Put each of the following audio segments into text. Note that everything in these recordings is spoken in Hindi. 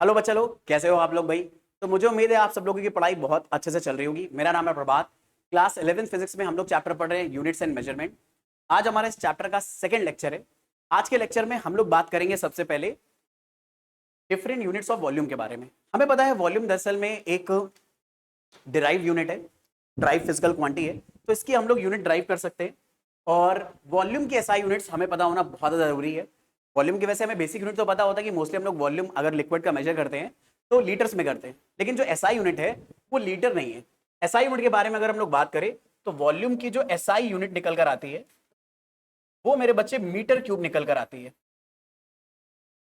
हेलो बच्चा लोग, कैसे हो आप लोग भाई। तो मुझे उम्मीद है आप सब लोगों की पढ़ाई बहुत अच्छे से चल रही होगी। मेरा नाम है प्रभात। क्लास 11 फिजिक्स में हम लोग चैप्टर पढ़ रहे हैं यूनिट्स एंड मेजरमेंट। आज हमारे इस चैप्टर का सेकंड लेक्चर है। आज के लेक्चर में हम लोग बात करेंगे सबसे पहले डिफरेंट यूनिट्स ऑफ वॉल्यूम के बारे में। हमें पता है वॉल्यूम दरअसल में एक डिराइव यूनिट है, ड्राइव फिजिकल क्वांटिटी है, तो इसकी हम लोग यूनिट ड्राइव कर सकते हैं। और वॉल्यूम की एसआई यूनिट्स हमें पता होना बहुत ज़्यादा जरूरी है। वॉल्यूम की वैसे हमें बेसिक यूनिट तो पता होता है कि मोस्टली हम लोग वॉल्यूम अगर लिक्विड का मेजर करते हैं तो लीटर्स में करते हैं, लेकिन जो एसआई यूनिट है वो लीटर नहीं है। एसआई यूनिट के बारे में अगर हम लोग बात करें तो वॉल्यूम की जो एसआई यूनिट निकल कर आती है वो मेरे बच्चे मीटर क्यूब निकल कर आती है।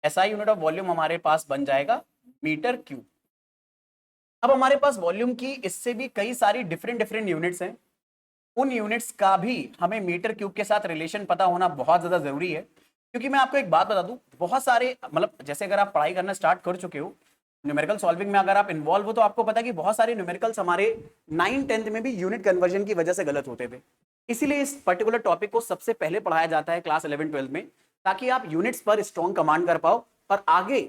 एसआई यूनिट ऑफ वॉल्यूम हमारे पास बन जाएगा मीटर क्यूब। अब हमारे पास वॉल्यूम की इससे भी कई सारी डिफरेंट डिफरेंट यूनिट्स हैं। उन यूनिट्स का भी हमें मीटर क्यूब के साथ रिलेशन पता होना बहुत ज्यादा जरूरी है। क्योंकि मैं आपको एक बात बता दूं, बहुत सारे मतलब जैसे अगर आप पढ़ाई करना स्टार्ट कर चुके हो, न्यूमेरिकल सॉल्विंग में अगर आप इन्वॉल्व हो तो आपको पता है कि बहुत सारे न्यूमेरिकल्स हमारे 9th 10th में भी यूनिट कन्वर्जन की वजह से गलत होते थे। इसीलिए इस पर्टिकुलर टॉपिक को सबसे पहले पढ़ाया जाता है क्लास 11 12 में, ताकि आप यूनिट्स पर स्ट्रॉन्ग कमांड कर पाओ और आगे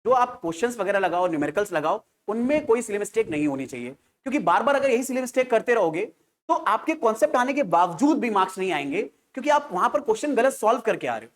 जो आप क्वेश्चंस वगैरह लगाओ, न्यूमेरिकल्स लगाओ, उनमें कोई सिली मिस्टेक नहीं होनी चाहिए। क्योंकि बार बार अगर यही सिली मिस्टेक करते रहोगे तो आपके कॉन्सेप्ट आने के बावजूद भी मार्क्स नहीं आएंगे, क्योंकि आप वहां पर क्वेश्चन गलत सॉल्व करके आ रहे हो।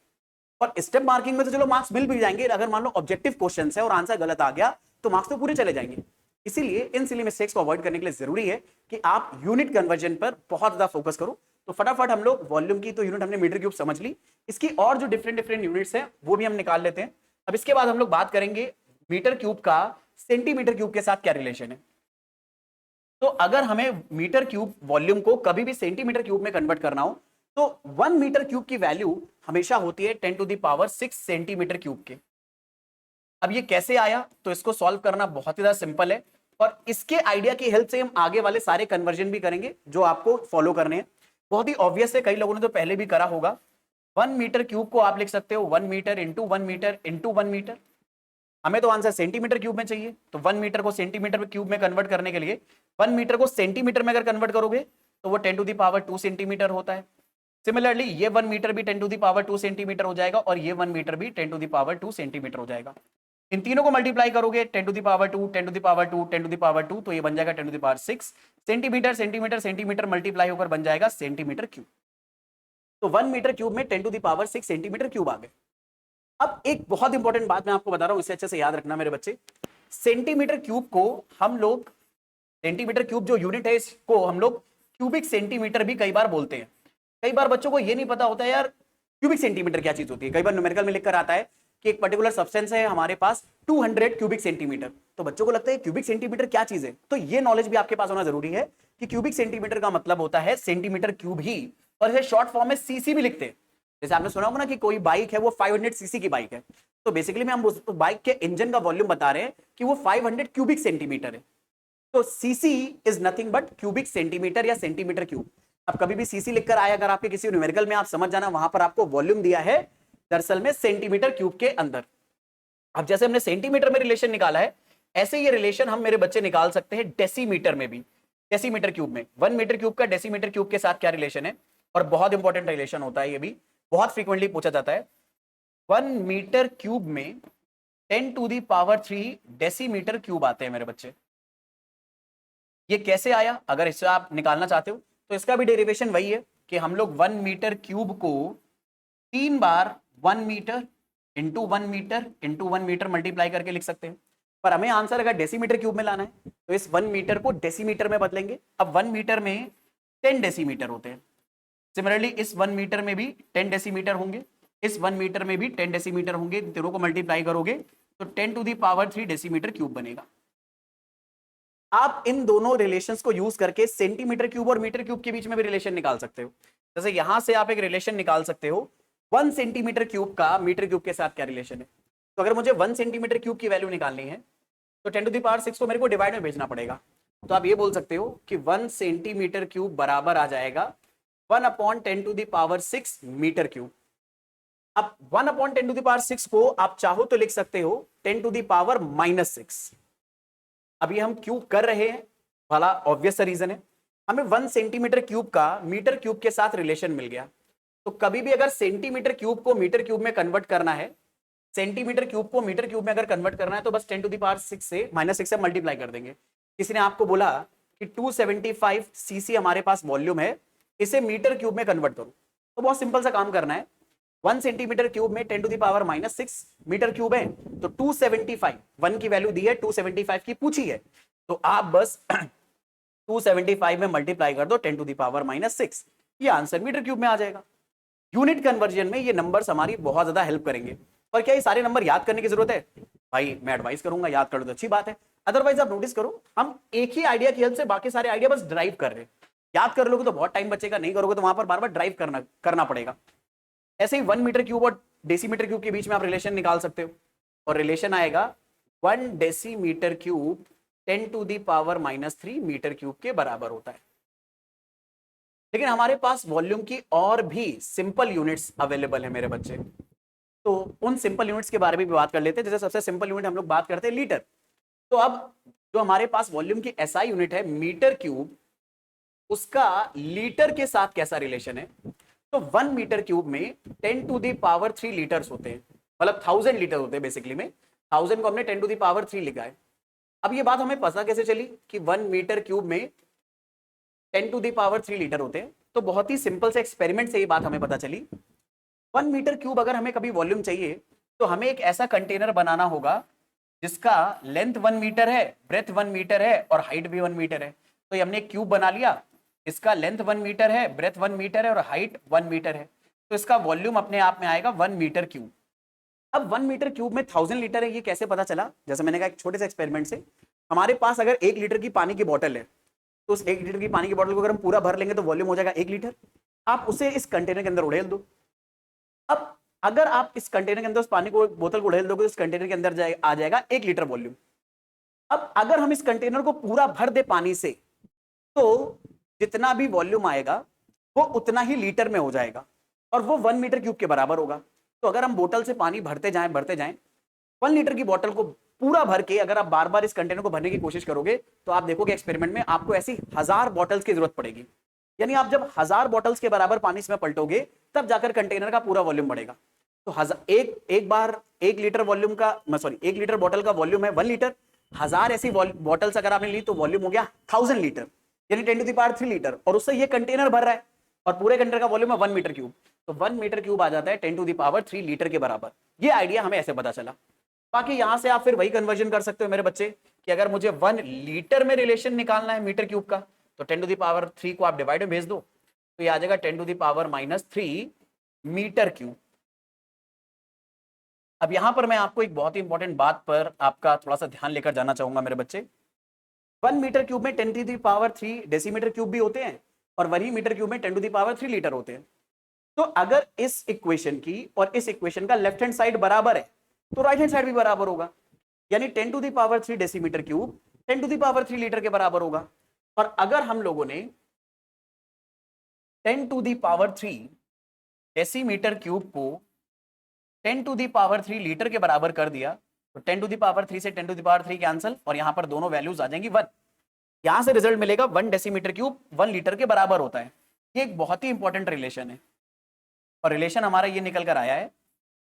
और स्टेप मार्किंग में तो चलो मार्क्स मिल भी जाएंगे, अगर मान लो ऑब्जेक्टिव क्वेश्चन है और आंसर गलत आ गया तो मार्क्स तो पूरे चले जाएंगे। इसीलिए इन सिली मिस्टेक्स को अवॉइड करने के लिए जरूरी है कि आप यूनिट कन्वर्जन पर बहुत ज्यादा फोकस करो। तो फटाफट हम लोग वॉल्यूम की तो यूनिट हमने मीटर क्यूब समझ ली, इसकी और जो डिफरेंट डिफरेंट यूनिट्स हैं वो भी हम निकाल लेते हैं। अब इसके बाद हम लोग बात करेंगे मीटर क्यूब का सेंटीमीटर क्यूब के साथ क्या रिलेशन है। तो अगर हमें मीटर क्यूब वॉल्यूम को कभी भी सेंटीमीटर क्यूब में कन्वर्ट करना हो तो 1 मीटर क्यूब की वैल्यू हमेशा होती है 10⁶ सेंटीमीटर क्यूब के। अब ये कैसे आया, तो इसको सॉल्व करना बहुत ही ज्यादा सिंपल है और इसके आइडिया की हेल्प से हम आगे वाले सारे कन्वर्जन भी करेंगे जो आपको फॉलो करने हैं। बहुत ही ऑब्वियस है, कई लोगों ने तो पहले भी करा होगा। 1 मीटर क्यूब को आप लिख सकते हो 1 metre into 1 metre into 1 metre. हमें तो आंसर सेंटीमीटर क्यूब में चाहिए, तो 1 मीटर को सेंटीमीटर क्यूब में कन्वर्ट करने के लिए 1 मीटर को सेंटीमीटर में अगर कन्वर्ट करोगे तो वो 10⁻² सेंटीमीटर होता है। सिमिलरली ये 1 मीटर भी 10⁻² सेंटीमीटर हो जाएगा और ये 1 मीटर भी 10⁻² सेंटीमीटर हो जाएगा। इन तीनों को मल्टीप्लाई करोगे 10⁻², 10⁻², 10⁻², तो ये बन जाएगा 10⁻6 सेंटीमीटर। सेंटीमीटर सेंटीमीटर मल्टीप्लाई होकर बन जाएगा सेंटीमीटर क्यूब। तो 1 मीटर क्यूब में 10⁻6 सेंटीमीटर क्यूब आ गए। अब एक बहुत इंपॉर्टेंट बात मैं आपको बता रहा हूं, इसे अच्छे से याद रखना मेरे बच्चे। सेंटीमीटर क्यूब को हम लोग, सेंटीमीटर क्यूब जो यूनिट है इसको हम लोग क्यूबिक सेंटीमीटर भी कई बार बोलते हैं। कई बार बच्चों को यह नहीं पता होता है यार क्यूबिक सेंटीमीटर क्या चीज होती है। कई बार न्यूमेरिकल में लिखकर आता है कि एक पर्टिकुलर सब्सटेंस है हमारे पास 200 क्यूबिक सेंटीमीटर, तो बच्चों को लगता है क्यूबिक सेंटीमीटर क्या चीज है। तो ये नॉलेज भी आपके पास होना जरूरी है कि क्यूबिक सेंटीमीटर का मतलब होता है सेंटीमीटर क्यूब ही, और इसे शॉर्ट फॉर्म में सीसी भी लिखते हैं। जैसे आपने सुना होगा ना कि कोई बाइक है वो 500 सीसी की बाइक है, तो बेसिकली में हम उस बाइक के इंजन का वॉल्यूम बता रहे हैं कि वो 500 क्यूबिक सेंटीमीटर है। तो CC is nothing but cubic centimetre या सेंटीमीटर क्यूब। अब कभी भी सीसी लिखकर आया अगर आपके किसी न्यूमेरिकल में, आप समझ जाना वहां पर आपको वॉल्यूम दिया है दरअसल में सेंटीमीटर क्यूब के अंदर। अब जैसे हमने सेंटीमीटर में रिलेशन निकाला है, ऐसे ये रिलेशन हम मेरे बच्चे निकाल सकते हैं डेसीमीटर में भी। डेसीमीटर क्यूब में 1 मीटर क्यूब का डेसीमीटर क्यूब के साथ क्या रिलेशन है, और बहुत इंपॉर्टेंट रिलेशन होता है, ये भी बहुत फ्रीक्वेंटली पूछा जाता है। 1 मीटर क्यूब में 10⁻³ डेसीमीटर क्यूब आते हैं मेरे बच्चे। ये कैसे आया, अगर इससे आप निकालना चाहते हो तो इसका भी डेरिवेशन वही है कि हम लोग 1 मीटर क्यूब को 3 बार 1 metre into 1 metre into 1 metre multiply करके लिख सकते हैं। पर हमें आंसर अगर डेसीमीटर क्यूब में लाना है तो इस 1 मीटर को डेसीमीटर में बदलेंगे। अब 1 मीटर में 10 डेसीमीटर होते हैं। सिमिलरली इस 1 मीटर में भी 10 डेसीमीटर होंगे, इस 1 मीटर में भी 10 डेसीमीटर होंगे। तीनों को मल्टीप्लाई करोगे तो 10⁻³ डेसीमीटर क्यूब बनेगा। आप इन दोनों रिलेशंस को यूज करके सेंटीमीटर क्यूब और मीटर क्यूब के बीच में भी रिलेशन निकाल सकते हो। जैसे यहां से आप एक रिलेशन निकाल सकते हो 1 सेंटीमीटर क्यूब का मीटर क्यूब के साथ क्या रिलेशन है। तो अगर मुझे 1 सेंटीमीटर क्यूब की वैल्यू निकालनी है तो 10⁻6 को मेरे को डिवाइड में भेजना पड़ेगा। तो आप ये बोल सकते हो कि 1 सेंटीमीटर क्यूब बराबर आ जाएगा 1/10⁶ मीटर क्यूब। अब 1/10⁶ को आप चाहो तो लिख सकते हो 10⁻⁻⁻⁶। अभी हम क्यों कर रहे हैं, भला ऑब्वियस रीजन है, हमें 1 सेंटीमीटर क्यूब का मीटर क्यूब के साथ रिलेशन मिल गया। तो कभी भी अगर सेंटीमीटर क्यूब को मीटर क्यूब में कन्वर्ट करना है सेंटीमीटर क्यूब को मीटर क्यूब में अगर कन्वर्ट करना है तो बस 10 टू द पावर 6 से -6 से मल्टीप्लाई कर देंगे। किसी ने आपको बोला कि 275 सीसी हमारे पास वॉल्यूम है, इसे मीटर क्यूब में कन्वर्ट करो, तो बहुत सिंपल सा काम करना है। 1 सेंटीमीटर क्यूब में 10 to the power -6 metre cube है, तो 275 1 की वैल्यू दी है, 275 की पूछी है, तो आप बस 275 में मल्टीप्लाई कर दो 10 टू द पावर -6, ये आंसर मीटर क्यूब में आ जाएगा। यूनिट कन्वर्जन में ये नंबर्स हमारी बहुत ज्यादा हेल्प करेंगे। पर क्या ये सारे नंबर याद करने की जरूरत है? भाई मैं एडवाइस करूंगा याद कर लो तो अच्छी बात है, अदरवाइज आप नोटिस करो हम एक ही आइडिया की हेल्प से बाकी सारे आइडिया बस ड्राइव कर रहे हैं। याद कर लोगे तो बहुत टाइम बचेगा, नहीं करोगे तो वहां पर बार बार ड्राइव करना पड़ेगा। ऐसे ही 1 मीटर क्यूब और डेसीमीटर क्यूब के बीच में आप रिलेशन निकाल सकते हो, और रिलेशन आएगा 1 decimetre cube 10 to the power -3 metre cube के बराबर होता है। लेकिन हमारे पास वॉल्यूम की और भी सिंपल यूनिट्स अवेलेबल है मेरे बच्चे, तो उन सिंपल यूनिट्स के बारे में भी बात कर लेते हैं। जैसे सबसे सिंपल यूनिट हम लोग बात करते हैं लीटर। तो अब जो हमारे पास वॉल्यूम की एसआई यूनिट है मीटर क्यूब, उसका लीटर के साथ कैसा रिलेशन है? तो 1 मीटर क्यूब में 10 टू दी पावर 3 लीटर्स होते हैं, मतलब 1000 लीटर होते हैं बेसिकली में, 1000 को हमने 10 टू दी पावर 3 लिखा है। अब ये बात हमें पता कैसे चली कि 1 मीटर क्यूब में 10 टू दी पावर 3 लीटर होते हैं? तो बहुत ही सिंपल से एक्सपेरिमेंट से ये बात हमें पता चली। 1 मीटर क्यूब अगर हमें कभी वॉल्यूम चाहिए तो हमें एक ऐसा कंटेनर बनाना होगा जिसका लेंथ 1 मीटर है, ब्रेथ 1 मीटर है और हाइट भी 1 मीटर है। तो ये हमने एक क्यूब बना लिया, इसका लेंथ 1 मीटर है, ब्रेथ 1 मीटर है और हाइट 1 मीटर है, तो इसका वॉल्यूम अपने आप में आएगा 1 मीटर क्यूब। अब 1 मीटर क्यूब में 1000 लीटर है, ये कैसे पता चला? जैसे मैंने कहा एक छोटे से एक्सपेरिमेंट से, हमारे पास अगर 1 लीटर की पानी की बोतल है, तो उस 1 लीटर की पानी की बोतल को अगर हम पूरा भर लेंगे तो वॉल्यूम हो जाएगा 1 लीटर। आप उसे इस कंटेनर के अंदर उड़ेल दो। अब अगर आप इस कंटेनर के अंदर उस पानी को, बोतल को उड़ेल दोगे तो इस कंटेनर के अंदर आ जाएगा 1 लीटर वॉल्यूम। अब अगर हम इस कंटेनर को पूरा भर दे पानी से, तो जितना भी वॉल्यूम आएगा वो उतना ही लीटर में हो जाएगा और वो 1 मीटर क्यूब के बराबर होगा। तो अगर हम बोतल से पानी भरते जाएं 1 लीटर की बोतल को पूरा भर के अगर आप बार बार इस कंटेनर को भरने की कोशिश करोगे तो आप देखोगे एक्सपेरिमेंट में आपको ऐसी 1000 बॉटल्स की जरूरत पड़ेगी। यानी आप जब 1000 बॉटल्स के बराबर पानी इसमें पलटोगे तब जाकर कंटेनर का पूरा वॉल्यूम बढ़ेगा। तो एक बार 1 लीटर वॉल्यूम का, सॉरी 1 लीटर बॉटल का वॉल्यूम है 1 लीटर, 1000 ऐसी बॉटल्स अगर आपने ली तो वॉल्यूम हो गया 1000 लीटर, यानी 10 टू द पावर 3 लीटर, और उससे ये कंटेनर भर रहा है और पूरे कंटेनर का वॉल्यूम है 1 मीटर क्यूब, तो 1 मीटर क्यूब आ जाता है 10 टू द पावर 3 लीटर के बराबर। ये आइडिया हमें ऐसे पता चला। बाकी यहां से आप फिर वही कन्वर्जन कर सकते हो मेरे बच्चे कि अगर मुझे 1 लीटर में रिलेशन निकालना है मीटर क्यूब का, तो 10 टू द पावर 3 को आप डिवाइड में भेज दो, तो ये आ जाएगा 10 to the power -3 metre cube. अब यहां पर मैं आपको एक बहुत ही इंपॉर्टेंट बात पर आपका थोड़ा सा ध्यान लेकर जाना चाहूंगा मेरे बच्चे। 1 मीटर क्यूब में 10 to the power 3 decimetre cube भी होते हैं और वही मीटर क्यूब में 10 टू द पावर 3 लीटर होते हैं। तो अगर इस इक्वेशन की और इस इक्वेशन का लेफ्ट हैंड साइड बराबर है तो राइट हैंड साइड भी बराबर होगा, यानी 10 to the power 3 decimetre cube 10 to the power 3 litre के बराबर होगा। और अगर हम लोगों ने 10 to the power 3 decimetre cube को 10 टू दी पावर 3 लीटर के बराबर कर दिया, तो 10 टू दी पावर 3 से 10 टू दी पावर 3 कैंसिल और यहां पर दोनों वैल्यूज आ जाएंगी 1। यहां से रिजल्ट मिलेगा 1 डेसीमीटर क्यूब 1 लीटर के बराबर होता है। ये एक बहुत ही इंपॉर्टेंट रिलेशन है और रिलेशन हमारा ये निकल कर आया है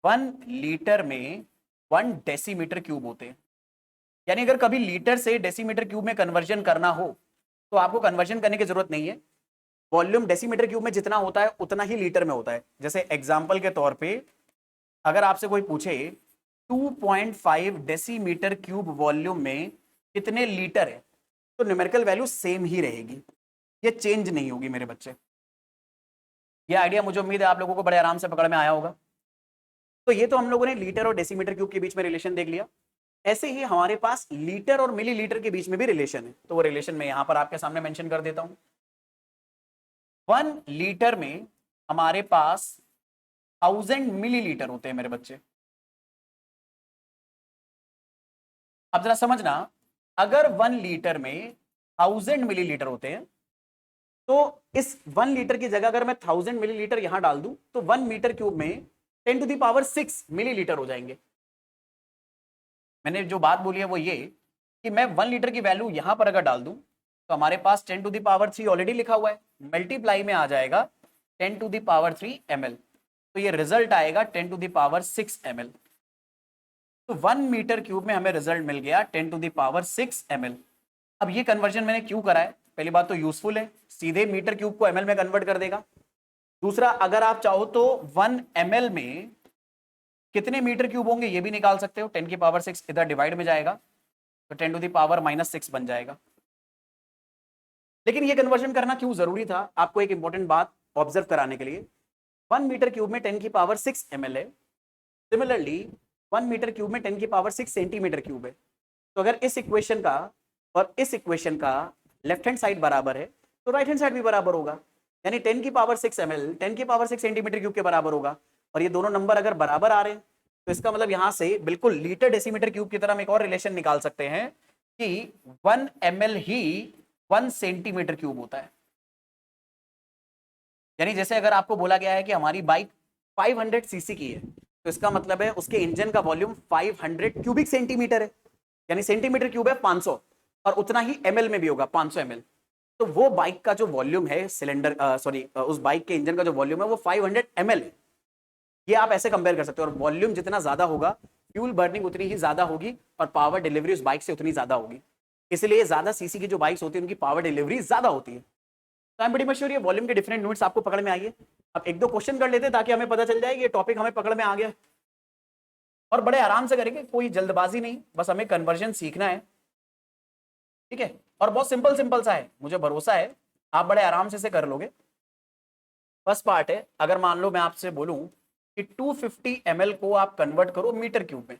1 लीटर में 1 डेसीमीटर क्यूब होते हैं। यानी अगर कभी लीटर से डेसीमीटर क्यूब में कन्वर्जन करना हो तो आपको कन्वर्जन करने की जरूरत नहीं है। वॉल्यूम डेसीमीटर क्यूब में जितना होता है उतना ही लीटर में होता है। जैसे एग्जाम्पल के तौर पर अगर आपसे कोई पूछे 2.5 डेसीमीटर क्यूब वॉल्यूम में कितने लीटर है, तो न्यूमेरिकल वैल्यू सेम ही रहेगी, ये चेंज नहीं होगी मेरे बच्चे। ये आइडिया मुझे उम्मीद है आप लोगों को बड़े आराम से पकड़ में आया होगा। तो ये तो हम लोगों ने लीटर और डेसीमीटर क्यूब के बीच में रिलेशन देख लिया। ऐसे ही हमारे पास लीटर और मिलीलीटर के बीच में भी रिलेशन है, तो वो रिलेशन मैं यहां पर आपके सामने मेंशन कर देता हूं। 1 लीटर में हमारे पास 1000 मिलीलीटर होते हैं मेरे बच्चे। अब जरा समझना, अगर 1 लीटर में 1000 मिलीलीटर होते हैं तो इस 1 लीटर की जगह अगर मैं 1000 मिलीलीटर यहां डाल दूं तो 1 मीटर क्यूब में 10 टू दी पावर 6 मिलीलीटर हो जाएंगे। मैंने जो बात बोली है वो ये कि मैं 1 लीटर की वैल्यू यहां पर अगर डाल दूं तो हमारे पास 10 टू दी पावर 3 ऑलरेडी लिखा हुआ है, मल्टीप्लाई में आ जाएगा 10 टू दी पावर 3 ml, तो ये रिजल्ट आएगा 10 टू दी पावर 6 ml। तो 1 मीटर क्यूब में हमें रिजल्ट मिल गया 10⁶ ml। अब ये कन्वर्जन मैंने क्यों करा है? पहली बात तो यूजफुल है, सीधे मीटर क्यूब को ml में कन्वर्ट कर देगा। दूसरा, अगर आप चाहो तो 1 ml में कितने मीटर क्यूब होंगे ये भी निकाल सकते हो। 10⁶ इधर डिवाइड में जाएगा तो 10⁻⁻6 बन जाएगा। लेकिन ये कन्वर्जन करना क्यों जरूरी था? आपको एक इंपॉर्टेंट बात ऑब्जर्व कराने के लिए। 1 मीटर क्यूब में 10⁶ ml है। सिमिलरली 1 मीटर क्यूब में 10⁶ सेंटीमीटर क्यूब है। तो अगर इस इक्वेशन का और इस इक्वेशन का लेफ्ट हैंड साइड बराबर है तो राइट हैंड साइड भी बराबर होगा, यानी 10⁶ ml 10⁶ सेंटीमीटर क्यूब के बराबर होगा। और ये दोनों नंबर अगर बराबर आ रहे हैं तो इसका मतलब यहां से बिल्कुल लीटर डेसीमीटर क्यूब की तरह हम एक और रिलेशन निकाल सकते हैं कि 1 ml ही 1 सेंटीमीटर क्यूब होता है। यानी जैसे अगर आपको बोला गया है कि हमारी बाइक 500 सीसी की है तो इसका मतलब है उसके इंजन का वॉल्यूम 500 क्यूबिक सेंटीमीटर है, यानी सेंटीमीटर क्यूब है 500 और उतना ही ml में भी होगा 500 ml। तो वो बाइक का जो वॉल्यूम है सिलेंडर उस बाइक के इंजन का जो वॉल्यूम है वो 500 ml है। ये आप ऐसे कंपेयर कर सकते हो। और वॉल्यूम जितना ज्यादा होगा फ्यूल बर्निंग उतनी ही ज्यादा होगी और पावर डिलीवरी उस बाइक से उतनी ज्यादा होगी। इसलिए ज्यादा सीसी की जो बाइक्स होती है उनकी पावर डिलीवरी ज्यादा होती है। तो I am pretty much sure ये वॉल्यूम के डिफरेंट यूनिट्स आपको पकड़ में आई है। अब एक दो क्वेश्चन कर लेते हैं ताकि हमें पता चल जाए कि ये टॉपिक हमें पकड़ में आ गया। और बड़े आराम से करेंगे, कोई जल्दबाजी नहीं, बस हमें कन्वर्जन सीखना है, ठीक है। और बहुत सिंपल सिंपल सा है, मुझे भरोसा है आप बड़े आराम से कर लोगे। फर्स्ट पार्ट है, अगर मान लो मैं आपसे बोलूं कि 250 ml को आप कन्वर्ट करो मीटर क्यूब में,